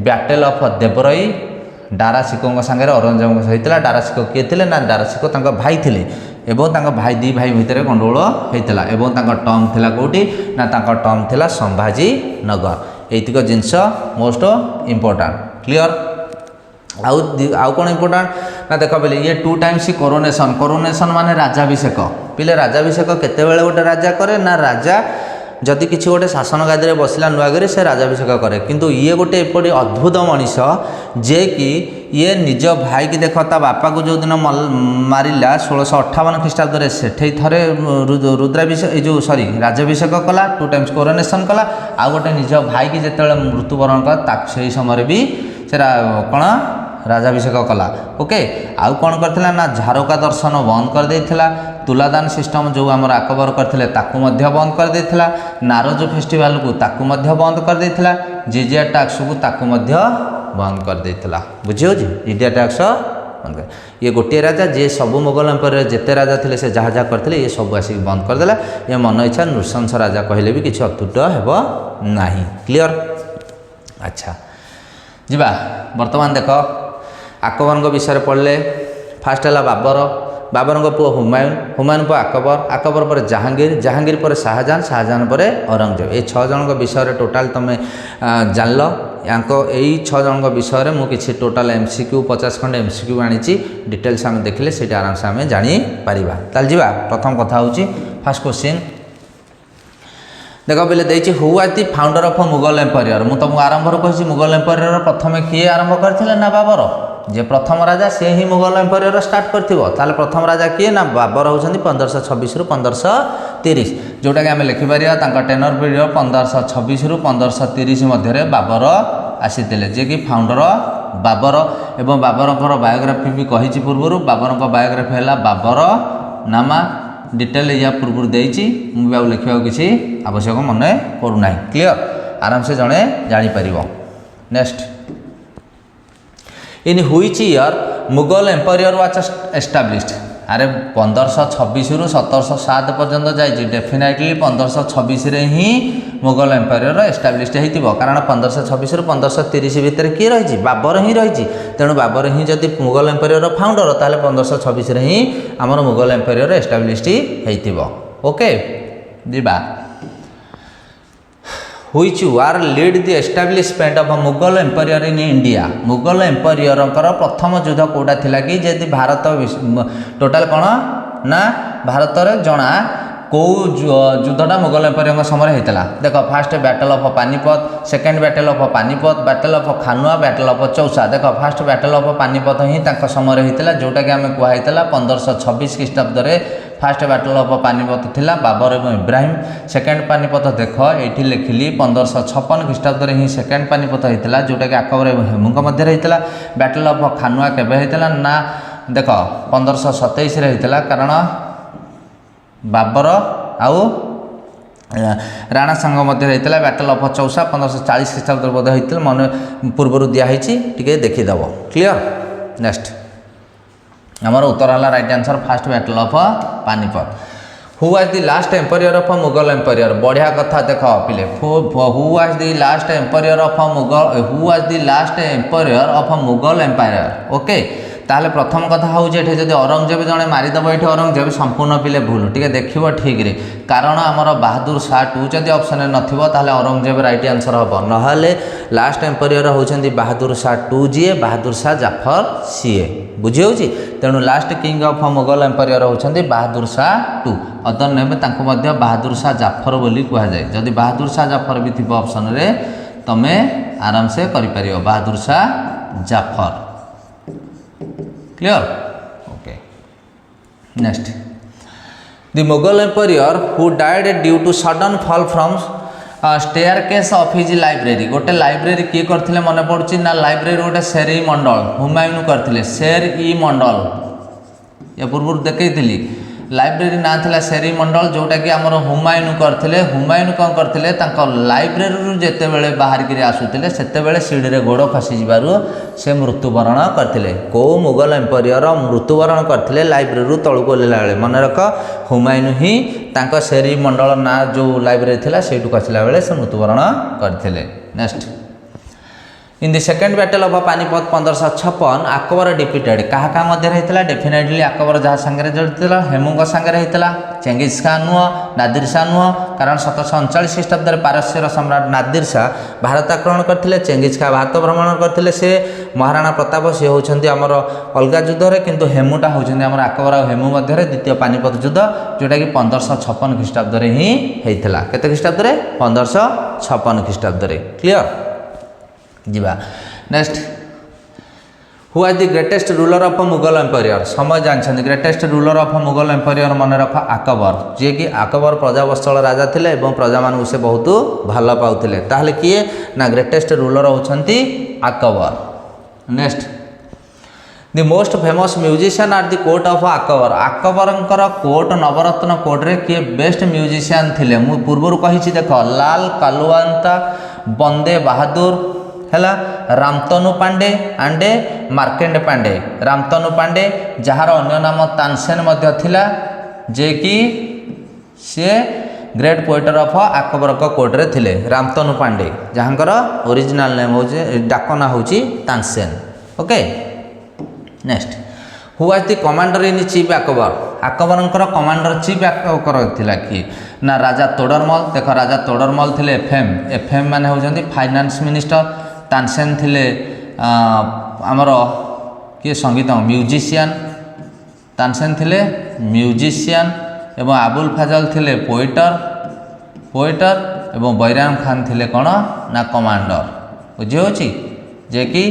बैटल ऑफ देवरई डारासिको सांगे औरंगजेब सहित डारासिको किए थे ना डारासिको तांको भाई थिले एवं तांको भाई दी भाई भितर गंडगोल होता एवं तांको टर्म थिला कोठी ना तांको टर्म थिला संभाजी नगर एतिक जिनस मोस्ट इम्पोर्टाट क्लियर आउ कौन इम्पोर्टाट ना देख पे ये 2 टाइम्स कोरोनेशन माने राजाभिषेक पिले राजाभिषेक केतेबेले गोटे राजा करे ना राजा जदि किसी गोटे शासन गादी में बसला नुआगरी से राजाभिषेक करे किंतु ये गोटे एपटे अद्भुत मनीष जे कि ये निज भाई की देख ता बापा को जो दिन मारिला 1658 ख्रीष्टाब्द से थे रुद्राभिषेक जो सॉरी राजाभिषेक कला 2 टाइम्स कोरोनेशन कला आ गोटे निज भाई की जिते मृत्युवरण कला से समय भी से कौन राजाभिषेक कला ओके आउ कौन करथिला ना झारोका दर्शन बंद कर देथिला तुलादान सिस्टम जो आमर अकबर करथिले ताकू मध्य बंद कर देथिला नारोज फेस्टिवल को ताकू मध्य बंद कर देथिला जिजिया टैक्स को ताकू मध्य बंद कर देथिला बुझियो जी जिजिया टैक्स बंद कर ये गोटे राजा जे सब मुगल एम्पायर जेते राजा थिले से जहाँ जहाँ करथिले ये सब आसिक बंद कर देला ये मन इच्छा नृशंस राजा कहले भी किछि अतुट हेबो नाही क्लियर अच्छा जीवा वर्तमान देख अकबर विषय पढ़ले फास्ट है बाबर पुओ हुमायून पर अकबर पर जहांगीर पर शाहजहान पर औरंगजेब ये 6 जन विषय टोटाल तुम जानल यही 6 जन विषय में मुझे टोटाल MCQ 50 खंड MCQ आनी डिटेल्स आम देखले से आराम से आम जापर ताल जा प्रथम कथा हूँ फास्ट क्वेश्चन देख बोले देखिए who are the founder of Mughal empire मुझे तुमको आरंभ कही मुगल एम्पायर प्रथम किए आरंभ करते ना बाबर जे प्रथम राजा से ही मुगल एम्पायर स्टार्ट कर प्रथम राजा किए ना बाबर होती 1526 रु 1530 जोटा कि आम लिखिपर टेनर पीरियड 1526 रु 1530 मध्य बाबर आसी जे कि फाउंडर बाबर एवं बाबर बायोग्राफी भी कही पूर्व बाबर बायोग्राफी है बाबर नामा डिटेल या पूर्व देती मुझे लिखा किसी आवश्यक मन करूना क्लियर आराम से जड़े जापर next in which year Mughal empire was established अरे 1526 रु 1707 पर्यंत जाइए डेफिनेटली 1526 रे ही मुगल एम्पायर एस्टाब्लिश्ड हो कारण 1526 रु 1530 भितर किए रही बाबर ही रही तेणु बाबर ही जदि मुगल एम्पायर फाउंडर ताले 1526 रे ही आमर मुगल एम्पायर एस्टाब्लिश्ड हो ओके दिबा which war lead the establishment of a Mughal empire in India. Mughal empire प्रथम युद्ध कोटा थिला कि जदि भारत टोटाल कौन ना भारत रे जना कौ युद्धटा मुगल एम्पायर समय होता देख fast battle of Panipat second battle of Panipat battle of Khanua battle of Chausa देख फास्ट बैटल ऑफ पानीपत ही समय होता जोटा कि आम कहुई 1526 ख्रीष्टाब्द फास्ट बैटल ऑफ पानीपत थिला बाबर एवं इब्राहिम सेकेंड पानीपत देख ये लिखिली 1556 ख्रीष्टाब्द ही सेकेंड पानीपत होता जोटा कि अकबर एवं हेमू मध्य होता बैटल ऑफ खानुआ केबे होता ना देख 1527 होता कारण बाबर आउ राणा संघ मध्य होता बैटल ऑफ चौसा 1540 ख्रीष्टाब्द बोध होता मन पूर्व दिखाई टे देखीदेव क्लीयर नेक्स्ट आमर उत्तर है right answer first battle of Panipat who was the last empire of Mughal empire बढ़िया कथा देख पिले who was the last empire of Mughal who was the last empire of Mughal empire okay ताहले प्रथम कथा हूँ ये जब औरंगजेब जड़े मारिदेव ये औरंगजेब संपूर्ण पिले भूल टे देख ठीक रे कारण आमर बहादुर शाह टू जब ऑप्शन नथिबो ताहले औरंगजेब राइट आंसर हम ना लास्ट एम्पायर होउछन्ती बहादुर शाह टू जी बहादुर शाह जाफर सीए बुझी होउछि तेणु last king of Mughal empire होउछन्ती Bahadur Shah two other name तांको मध्य बहादुर शाह जाफर बोली कहा जाए जदि बहादुर शाह जाफर भी थी ऑप्शन रे तमे आराम से करि परियो Bahadur Shah Zafar clear okay next the Mughal empire who died due to sudden fall from staircase of his library गोटे लाइब्रेरी किए करथिले मन पड़ुछि ना लाइब्रेरी गोटे शेर ई मंडल हुमायूं करथिले शेर ई मंडल या पूर्व देखैथिली लाइब्रेरी ना थिला शेर ई मंडल जोटा कि आमर हुमायूं करथिले हुमायूं कौन करथिले तांको लाइब्रेरी जेते बेले बाहर गिरी आसुथिले सेते बेले सीढ़ी रे गोड़ खसी जिबारु से मृत्युवरण करथिले को मुगल एम्पायर मृत्युवरण करथिले लाइब्रेरी तळु गोलेला बेले मन रख हुमायूं ही तांको शेर ई मंडल ना जो लाइब्रेरी थिला सेटु खसिला बेले से मृत्युवरण करथिले next in the second battle of Panipat 1556 Akbar defeated क्या मध्य होता डेफिनेटली अकबर जहाँ सांगे जड़ता हेमू सांगे होता चेंगिज खान नुह नादिर शाह नुह कारण 1739 ख्रीष्टाब्द पारस्यर सम्राट नादिर शाह भारत आक्रमण करते चेंगिज खां भारत भ्रमण करते से महाराणा प्रताप सी होती आमर अलग युद्ध किंतु हेमुटा होती आम अकबर और हेमू मध्य द्वितीय पानीपत युद्ध जोटा कि 1556 ख्रीष्टाब्द ही होता केते ख्रीष्टाब्द 1556 ख्रीष्टाब्द क्लियर जीवा next who was the greatest ruler of Mughal empire समय जानते greatest ruler of Mughal empire मन रख अकबर जी कि अकबर प्रजावत्सल राजा थे और प्रजा मान से बहुत भल पाते ताहले किए ना ग्रेटेस्ट रूलर होती Akbar next the most famous musician are the court of Akbar Akbar court नवरत्न कोर्ट रे किए बेस्ट म्यूजिशियन थे मु पूर्व कही देख लाल कालुआंता बंदे बहादुर है रामतनु पांडे एंड मार्केंड पांडे रामतनु पांडे जार अन्य नाम तानसेन मध्य थिला जे कि सी ग्रेट पोएटर ऑफ अकबर कोर्ट रे थिले रामतनु पांडे जहाँकर ओरिजिनल नेम हो डाकना होची Tansen okay next who was the commander in chief Akbar Akbar commander chief Akbar थिला कि ना राजा तोडरमल देख राजा तोडरमल थिले एफएम माने होजंती फाइनेंस मिनिस्टर तानसेन थिले आमर किए संगीत म्यूजिशियन तानसेन थिले म्यूजिशियन एवं आबुल फाजल थिले पोएटर एवं बैराम खान थिले कौन ना कमांडर बुझी होची जे कि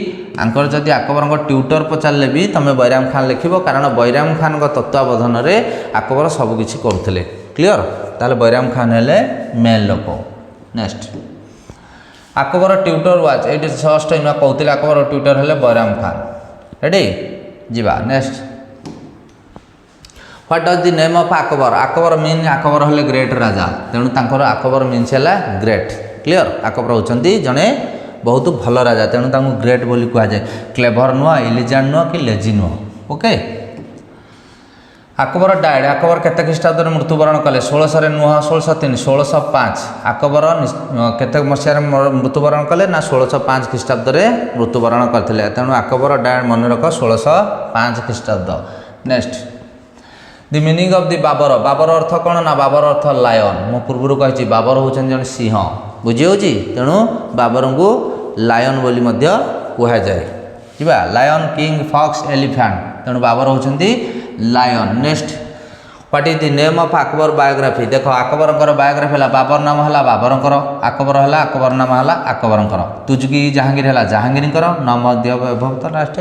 आंकर जदि अकबर ट्यूटर पचारे भी तुम बैराम खान लिख कारण बैराम खान तत्वावधान में अकबर सबकि करुले क्लीयर ताले बैराम खान हेले मेन लोक नेक्स्ट अकबर ट्यूटर वाज ये जस्ट इन कहते अकबर ट्यूटर हेले बैराम खान रेडी जीवा next what does the name of Akbar Akbar mean Akbar हेले ग्रेट राजा तेणु तांकर अकबर मीन्स है ग्रेट क्लीयर अकबर होचंती जने बहुत भल राजा तेणु तांको ग्रेट बोली कहा जाए क्लेभर नुह इलिजेंट नुह कि लेजी नुह ओके अकबर डायड अकबर केते ख्रीष्टाब्द मृत्युवरण कले 1600 नुह 1603 1605 अकबर केते मसीह मृत्युवरण कले ना 1605 ख्रीष्टाब्द मृत्युवरण करथिले तेणु अकबर डायड मन रख 1605 ख्रीष्टाब्द next the meaning of the Babur Babur अर्थ कौन ना बाबर अर्थ लायन मु पूर्व कही बाबर होचन जन सिंह बुझी होची तेणु बाबर को लायन बोली मध्य कहा जाए जीवा लायन किंग फॉक्स एलिफेंट तेणु बाबर होचंती lion. Next what is the name of Akbar biography देख अकबर बायोग्राफी है बाबर नाम है बाबर अकबर है अकबर नाम है अकबर तुजकी जहांगीर है जहांगीर नम वैभव तो लास्ट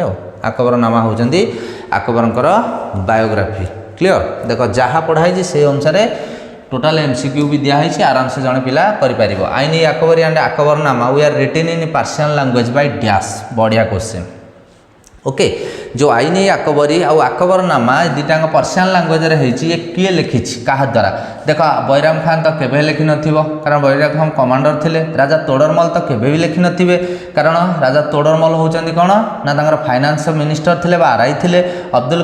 अकबर नाम होचंती अकबर बायोग्राफी क्लियर देख जहाँ पढ़ाई से अनुसार टोटाल एमसीक्यू भी दिखाई आराम से जड़े पिला करें आईन Akbari and Akbarnama we are written in Persian language by dash बढ़िया क्वेश्चन ओके जो आईन अकबरी आउ अकबर नामा दुटा पर्शियन लैंग्वेज ये किए लिखी क्या द्वारा देख बैराम खान तो केवे लिखि न कारण बैराम खान कमांडर थे राजा तोडरमल तो केवे भी लिखि न कारण राजा तोडरमल होती कौन ना फाइनान्स मिनिस्टर थे आरआई थे अब्दुल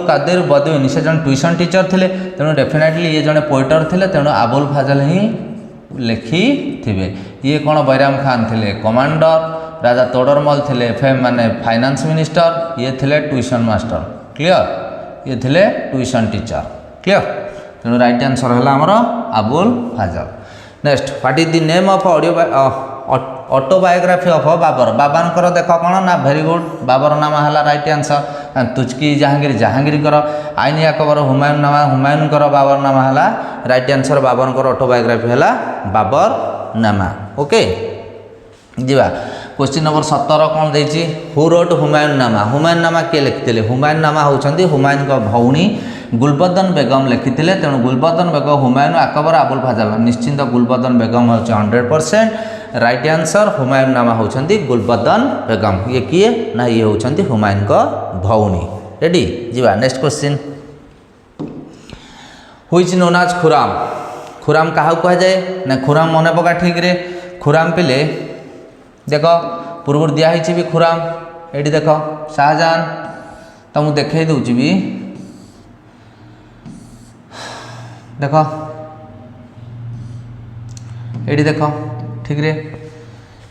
कादिर बदवीन से जन ट्यूशन टीचर थे तेणु डेफिनेटली ये जड़े पोइटर थे तेणु अबुल फाजल ही लिखि थे ये कौन बैराम खान थे कमांडर राजा तोडरमल थे माने फाइनान्स मिनिस्टर ये थे ट्यूशन मास्टर क्लियर ये थे ट्यूशन टीचर क्लियर तेणु राइट आंसर है आमर Abul Fazal. Next what is the name of autobiography of Babur Babur देख कौन ना वेरी गुड बाबर नाम है राइट आंसर तुजकी जहांगीर आईन अकबर हुमायूं नाम हुमायूं बाबर नाम है राइट आंसर बाबर ऑटोबायोग्राफी है बाबर नामा ओके जीवा क्वेश्चन नंबर 17 कौन देती हु रोट हुमायूं नामा किए लिखिते हुमायूं नामा होती हुमायूं भौणी गुलबदन बेगम लिखिते तेणु गुलबदन बेगम हुमायूं अकबर अबुल फाजल निश्चिंत गुलबदन बेगम हो 100% राइट आंसर हुमायूं नामा होती गुलबदन बेगम ये किए ना ये होती हुमायूं भौणी रेडी जीवा next question who is known as Khurram Khurram क्या कह जाए ना खुराम मन पका ठीक रे खुराम पिले देख पूर्व दिखाई भी खुराम ये देख शाहजहां तो मुझे देखे दूची भी देख ये देख ठीक रे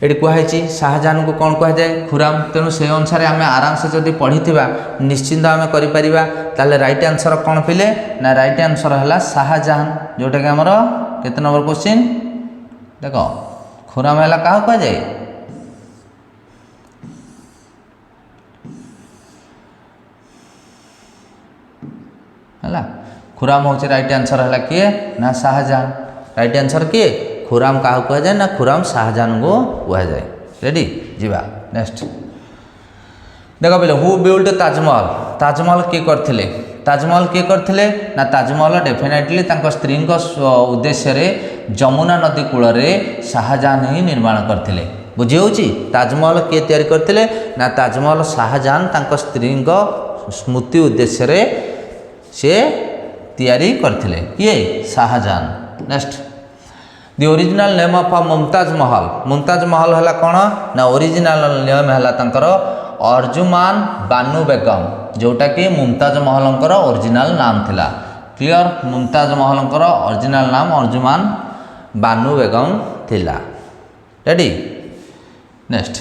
ये कहुई शाहजहां को कौन कह जाए खुराम तेणु से अनुसार आम आराम से जब पढ़ी निश्चिंत आम कर राइट आंसर कौन पिले ना राइट आंसर है शाहजहां जोटा कि आमर केते नंबर क्वेश्चन देख खुराम है क्या कह जाए है खुराम हूँ राइट आंसर है किए ना शाहजहां राइट आंसर किए खुराम क्या कह जाए ना खुराम शाहजहां को कह जाए रेडी जीवा नेक्स्ट देख बोले हु बिल्ड ताजमहल ताजमहल किए करथिले ताजमहल किए करथिले ना ताजमहल डेफिनेटली स्त्री उद्देश्य जमुना नदी कूल शाहजहां ही निर्माण करथिले बुझी होची ताजमहल किए तैयारी करथिले ना ताजमहल शाहजहां स्त्री स्मृति उद्देश्य से तैयारी करथिले किए Shahjahan. Next the original name of Mumtaz Mahal है कौन ना ओरिजिनल नेम है अर्जुमान बानू बेगम जोटा कि मुमताज महल ओरिजिनल नाम थिला क्लियर मुमताज महल ओरिजिनल नाम अर्जुमान बानू बेगम थिला ready. Next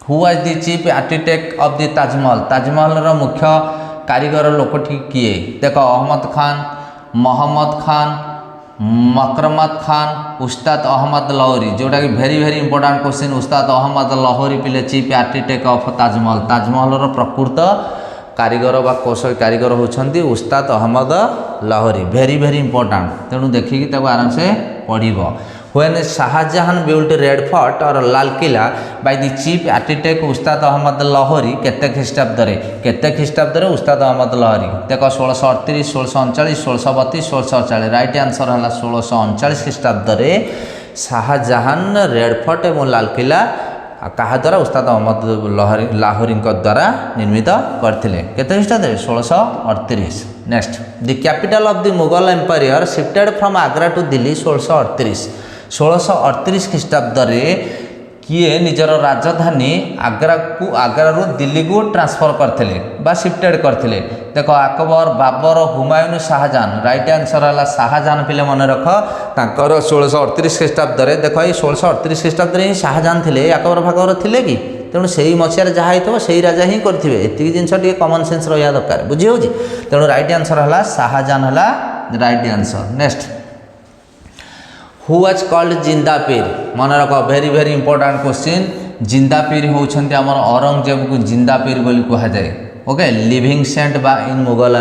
who was the chief architect of the Taj Mahal मुख्य कारीगर लोकटी किए देख अहमद खान मोहम्मद खान मकरमत खान उस्ताद अहमद लाहौरी जोटा कि वेरी वेरी इंपोर्टेंट क्वेश्चन उस्ताद अहमद लाहौरी पिले चीफ आर्किटेक्ट ऑफ ताजमहल प्रकृत कारीगर बा कौशल कारीगर होती Ustad Ahmad Lahori very very important तेणु देखिकी आराम से पढ़ When Shahjahan built Red Fort or Lal Killa by the chief architect उस्ताद अहमद लाहौरी केते ख्रीष्टाब्द उस्ताद अहमद लाहौरी देख 1638 1639 1632 1640 राइट आंसर है 1639 ख्रीष्टाब्द शाहजहां रेड फोर्ट और लाल किला क्या द्वारा उस्ताद अहमद लाहौरी द्वारा निर्मित करते केते ख्रीष्टाब्द 1638। Next the capital of the Mughal empire shifted from Agra to Delhi 1638 ख्रीष्टाब्द किए निजर राजधानी आगरा दिल्ली को ट्रांसफर करते शिफ्टेड करते देख अकबर बाबर हुमायूं शाहजहां राइट आंसर है शाहजहां पिले मन रख तांकर 1638 ख्रीष्टाब्द देख ये 1638 ख्रीष्टाब्द ही शाहजहां थे अकबर भागर थे कि तेणु से मसीह जहाँ हो से राजा ही करेंगे ये जिनस कमन सेन्स रहा दरकार बुझी हो तेणु राइट आंसर है शाहजहां है right answer. Next who was called Zindapir मन रख very very important question Zindapir होउछन्ति हमर औरंगजेब को जिंदापीर बोली कहा जाए ओके लिविंग सेंट बा in Mughal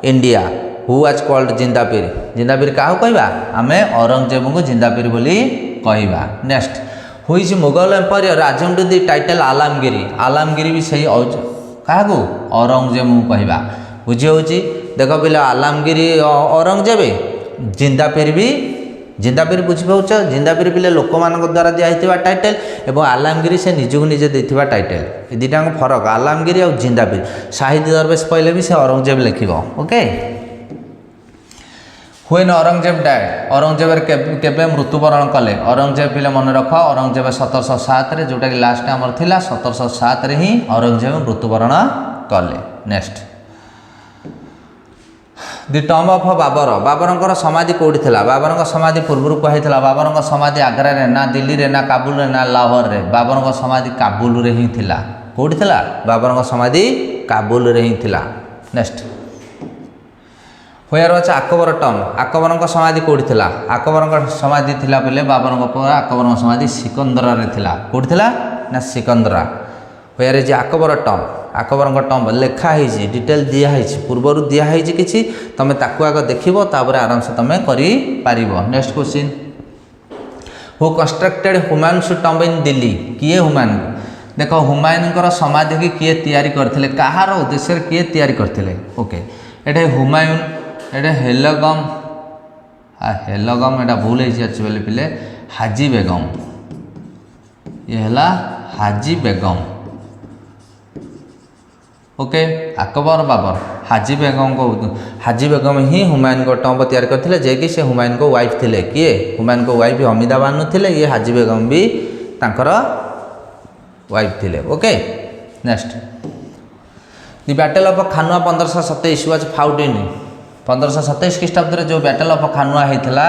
India who was called Zindapir Zindapir काहू कहबा आमे औरंगजेब को जिंदापीर बोली कहबा next who is Mughal empire राजम टू दी टाइटल आलमगिरी भी सही क्या औरंगजेब कहबा बुझी होची देख पिला आलमगिरी औरंगजेब जिंदापीर बुझीपाच जिंदापीर पिले लोक मान द्वारा दिया टाइटल एवं आलमगिरी से निजक निजे देथिबा टाइटल ये दुटा फरक आलमगिरी और जिंदापीर साहित्य दरवेश पहले भी से औरंगजेब लिखिब okay when Aurangzeb died Aurangzeb केबे मृत्युवरण कले औरंगजेब पिले मन रख औरंगजेब 1707 रे जोटा कि लास्ट आमर थिला 1707 रे ही औरंगजेब मृत्युवरण कले next the tomb of Babur समाधि कौटी थिला बाबर समाधि पूर्व कहला बाबर समाधि आग्रा रे ना दिल्ली रे ना काबुल रे ना लाहौर रे बाबर समाधि काबुल रे ही थिला कौटी थिला बाबर समाधि काबुल रे ही थिला नेक्स्ट हुएर अच्छे अकबर टम अकबर समाधि कौटी थिला अकबर समाधि थिला बोले बाबर अकबर समाधि सिकंदरा रे थिला कौटी थिला ना सिकंदरा हुएर जे अकबर टम लेखाही डिटेल दिखाई पूर्वर दिखाई कि तुम ताकू आग देख आराम से तुम कर next question who constructed Humayun's tomb in Delhi किए हुमायून देख हुमायून समाधि की किए तैयारी करथिले कहार उद्देश्य किए तैयारी करथिले ओके एटे हुमायून एटे हेलगम एटा भूल होली पिले हाजी बेगम ये है हाजी बेगम ओके अकबर बाबर हाजी बेगम ही हुमायून को टम्ब तैयार करथिले जे कि से हुमायून को वाइफ थिले किए हुमायून को वाइफ अमिदा बानु थिले ये हाजी बेगम भी तांकर वाइफ थिले okay next the battle of Khanwa 1527 was fought in 1527 ख्रीष्टाब्द जो बैटल ऑफ खानुआ होता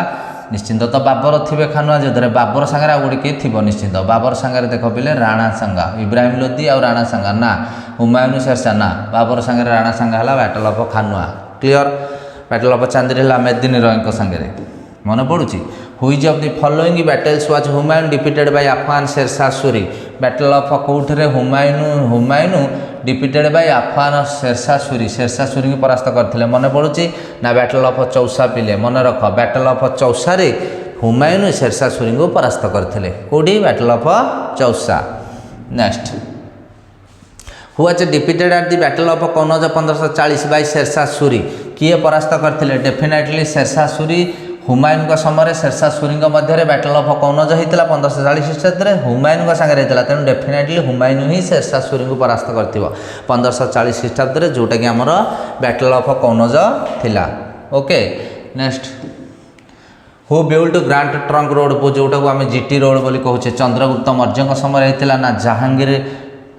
निश्चिंत तो बाबर थे खानुआ जो बाबर सांगे आ गोटे किए थी निश्चिंत बाबर सांगे देख पे राणा सांगा इब्राहिम लोदी और राणा सांगा ना हुमायून शेरशाह ना बाबर सांगे राणा सांगा है battle of Khanwa clear battle of चांदिर है मेदिनी रॉय सांगे मन पड़ुची which of the following battles was Humayun defeated by Afghan Sher Shah Suri battle of कौठे Humayun defeated by Afghan Sher Shah Suri को परास्त करते मन पड़ुची ना बैटल ऑफ चौसा पिले मन रख बैटल ऑफ चौसा रे हुमायून शेरशाह सूरी को परास्त करते कौटी battle of Chausa next who was defeated at the battle of Kannauj 1540 by Sher Shah Suri किए परास्त करते डेफिनेटली शेरशाह सूरी हुमायून समय शेरशाह सूरी मध्य बैटल ऑफ कनौज होता 1540 ख्रीष्टाब्द हुमायून सागर होता तेणु डेफिनेटली हुमायून ही शेरशाह सूरी को परास्त कर 1540 ख्रीष्टाब्द जोटा कि आमर बैटल ऑफ कनौज थिला okay next who build grand trunk road जोटा को आम जीटी रोड बोली कहूचे चंद्रगुप्त मौर्य समय होता ना जहांगीर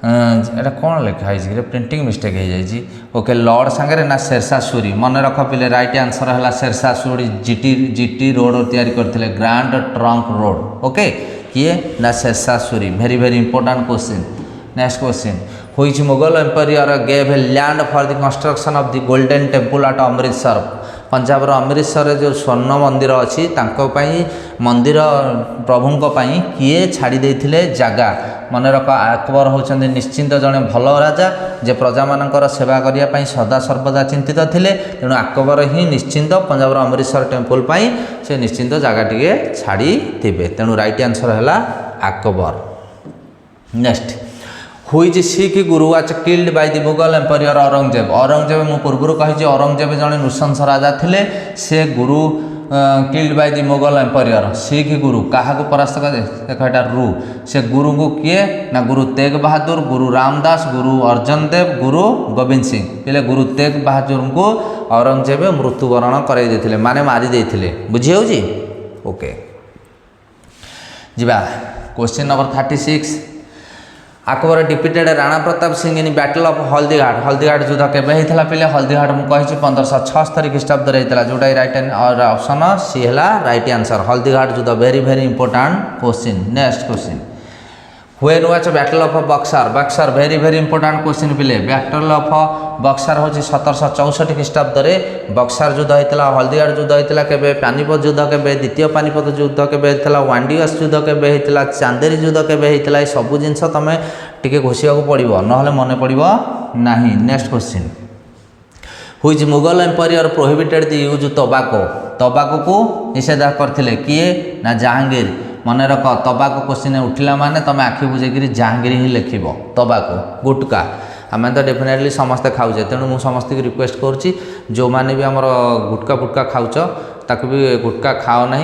एटा कौन लिखाई प्रिंटिंग मिस्टेक हो जाए ओके लॉर्ड सांगे ना शेरशाह सूरी मन रख पिले राइट आंसर है शेरशाह सूरी जीटी रोड तैयारी करते ग्रांड ट्रंक रोड ओके किए ना Shershah Suri very very important question next question which Mughal empire gave land for the construction of the golden temple at Amritsar Punjab Amritsar जो स्वर्ण मंदिर अच्छी मंदिर प्रभुं किए छाड़ी देते जगह मन रख अकबर होती निश्चिंत जड़े भल राजा जे प्रजा मानकर सेवा करने सदा सर्वदा चिंतित थे तेणु अकबर ही निश्चिंत पंजाब अमृतसर टेम्पल से निश्चिंत जगह टे छाड़ी थे तेणु राइट आंसर है Akbar next who is Sikh guru was killed by the Mughal empire Aurangzeb मु पूर्व कही औरंगजेब जड़े नृशंस राजा थे से guru killed by the Mughal empire Sikh guru क्या परास्त कर देख यहाँ रू से गुरु को किए ना गुरु तेग बहादुर गुरु रामदास गुरु अर्जन देव गुरु गोविंद सिंह पे गुरु तेग बहादुर को औरंगजेब मृत्युवरण कर माने मारी देते बुझी होची ओके जीवा question number 36 Akbar defeated Rana Pratap Singh in battle of Haldighat युद्ध केबे होता पे हल्दीघाट मुझे 1576 ख्रीष्टाब्द होता जोटा राइट ऑप्शन सी है राइट आंसर हल्दीघाट युद्ध very very important question next question when was battle of Buxar Buxar very very important question पिले बैटल ऑफ बक्सर हूँ 1764 ख्रीष्टाब्द में बक्सर युद्ध होता हल्दीघाट युद्ध होता केबे पानीपत युद्ध केबे द्वितीय पानीपत युद्ध केबे होता वांडीगस युद्ध केबे होता चांदेरी युद्ध केबे होता ये सब जिनस तुम टे घोषिया पड़ो ना मन पड़ो ना। Next question which Mughal empire prohibited the use tobacco tobacco को निषेध करते किए ना जहांगीर मन रख तबाको क्वेश्चन उठिला माने तुम आखि बुझेकि जहांगीर ही लिख तबाको गुटका आम तो डेफिनेटली समस्ते खाऊे तेणु मुझे समस्त रिक्वेस्ट करुच्ची जो मैंने भी आमर गुटका फुटका खाऊच ताकू भी गुटका खाओ ना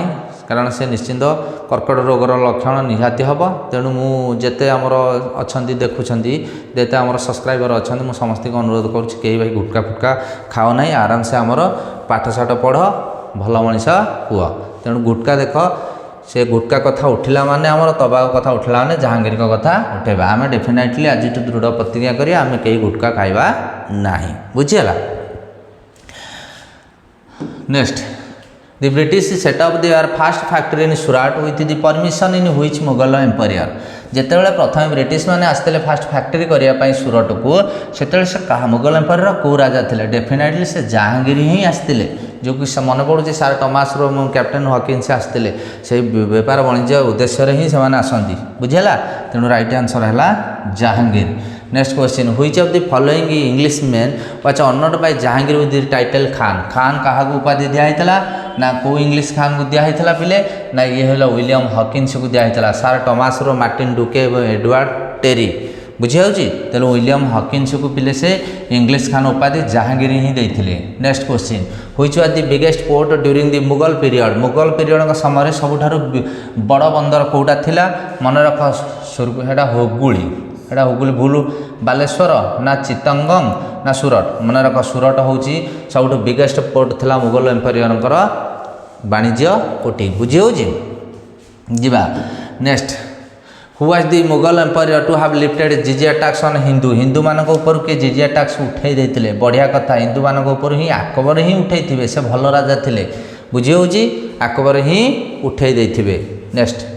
कारण से निश्चिंत कर्कट रोगर लक्षण निहाती हम तेणु मुझे आमर अच्छा देखुं जेते आमर सब्सक्राइबर अच्छा मुझे समस्त अनुरोध करुच्ची कहीं भाई गुटका फुटका खाओ ना आराम से आमर पाठशाठ पढ़ भल मनीष हुआ तेणु गुटका देख से गुटका कथा उठिला माने आमर तबाक कथा उठिला माने जहांगीर कथा उठेबा आम डेफिनेटली आज दृढ़ प्रतिज्ञा करी आम कई गुटका खाइबा नाही बुझीगला। Next the British set up their first factory in Surat with the permission in which Mughal empire जितेबाला प्रथम ब्रिटिश मैंने आसते फास्ट फैक्ट्री करने सुरट को से मुगल एम्पायर कौ राजा थे डेफिनेटली से जहांगीर ही आसते जो कि मन पड़े सार टमास कैप्टेन हॉकिंस आसते से बेपार वाणिज्य उद्देश्य ही से आसती बुझेगा तेणु राइट आंसर है Jahangir. Next question which of the following English man was honoured bye Jahangir with the title Khan Khan क्या उपाधि दिखाई ना को इंग्लिश खान को दिखाई पिले ना ये है विलियम हॉकिंस को दिखाई सार टमास मार्टिन डुके और एडवर्ड टेरी बुझे तेणु विलियम हॉकिंस को पिले से इंग्लिश खान उपाधि जहांगीर ही देते। Next question which was the biggest port during the Mughal period समय सबुठार बड़ बंदर कौटा थिला मन रख है हुगुली एटा हुगुली भूल बालेश्वर ना चित्तंगम ना सूरत मन रख सूरत हूँ सब बिगेस्ट पोर्ट थिला मुगल एम्पायर वाणिज्य कोठी बुझे जीवा। Next who was the Mughal empire to have lifted jizya tax on Hindu Hindu मान ऊपर किए जिजिया टैक्स उठाई देते बढ़िया कथा हिंदू मान ऊपर ही अकबर ही उठाई थे से भल राजा थे बुझे अकबर ही उठाई देते। Next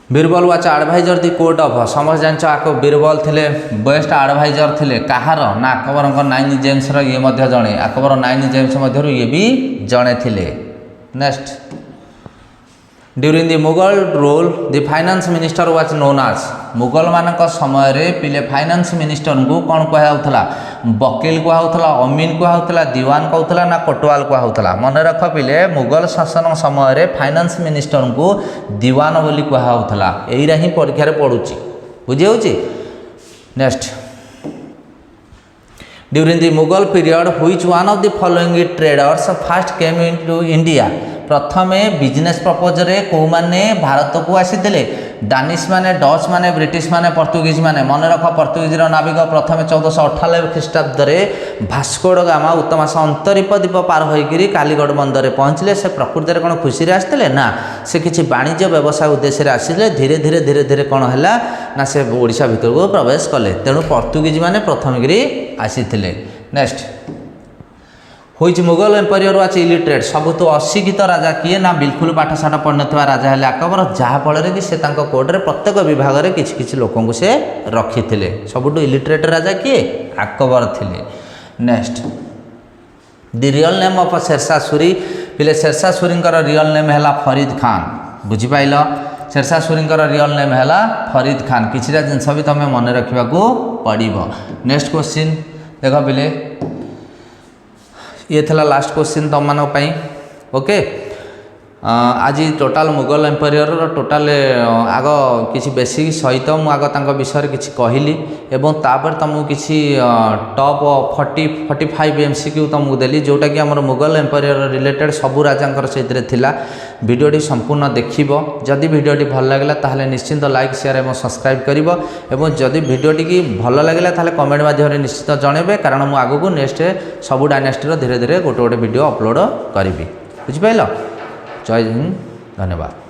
Birbal watch adviser the court of समस्त जान आको बीरबल थे बेस्ट एडभाइजर थे कहार ना अकबर नाइन जेम्स ये जड़े अकबर नाइन जेम्स मध्य ये भी जड़े थे। Next during the Mughal rule the finance minister was known as Mughal मान समय पिले फाइनेंस मिनिस्टर को कौन कहला वकील कहला अमीन कहला दीवान कहला ना कोटवाल कहला मन रख पिले मुगल शासन समय फाइनेंस मिनिस्टर को दीवान बोली कहला यहीरा ही परीक्षा पड़ुची बुझे। Next during the Mughal period which one of the following traders fast came into India प्रथमे बिजनेस पर्पज रे को माने भारत को आसीते डानिश माने डच माने ब्रिटिश माने पर्तुगीज माने मन रख पर्तुगीज नाविक प्रथम 1498 ख्रीष्टाब्द में भास्को ड गामा उत्तमास अंतरीप द्वीप पार होकर कालीगढ़ बंदर पहुँचले से प्रकृति में कौन खुशी आसते ना से किसी वाणिज्य व्यवसाय उद्देश्य आसिले धीरे धीरे धीरे धीरे कौन है ना से ओडिशा भितर को प्रवेश कले तेणु पर्तुगीज माने प्रथम गिरी आसीते। Next which Mughal empire was illiterate सब तो अशिक्षित राजा किए ना बिल्कुल पाठशाठ पढ़ ना राजा है अकबर जहाँफल कि से कोर्टे प्रत्येक विभाग में किसी लोक से रखी थे सबुठ इलिटरेट राजा किए अकबर थे। Next the real name of Shershah Suri पिले शेरशाह सूरी रियल नेम है फरीद खान बुझिपाइल शेरशाह सूरी रियल नेम है फरीद खान किसी जिनस भी तुम मन रखा पड़ो। नेक्स्ट क्वेश्चन देख पिले ये थला लास्ट क्वेश्चन तुम मान ओके आज टोटाल मुगल एम्पायर टोटाल आग किसी बेसिक सहित मुझे विषय किसी कहली एवं तापर तुमको किसी टॉप 45 MCQ तुमको देली जोटा कि आम मुगल एम्पायर रिलेटेड सबू राजा से भिडियोटी संपूर्ण देखिब जदि भिडियोटी भल लगे ताहले निश्चिंत लाइक शेयर और सब्सक्राइब करिब एवं जदि भिडियोटी की भल लगे ताहले कमेंट माध्यम निश्चित जनइबे कारण मुझे आगू नेक्स्ट सबू डायनेस्टी धीरे धीरे गोटे गोटे भिडियो अपलोड करी बुझिपाल। जय हिंद धन्यवाद।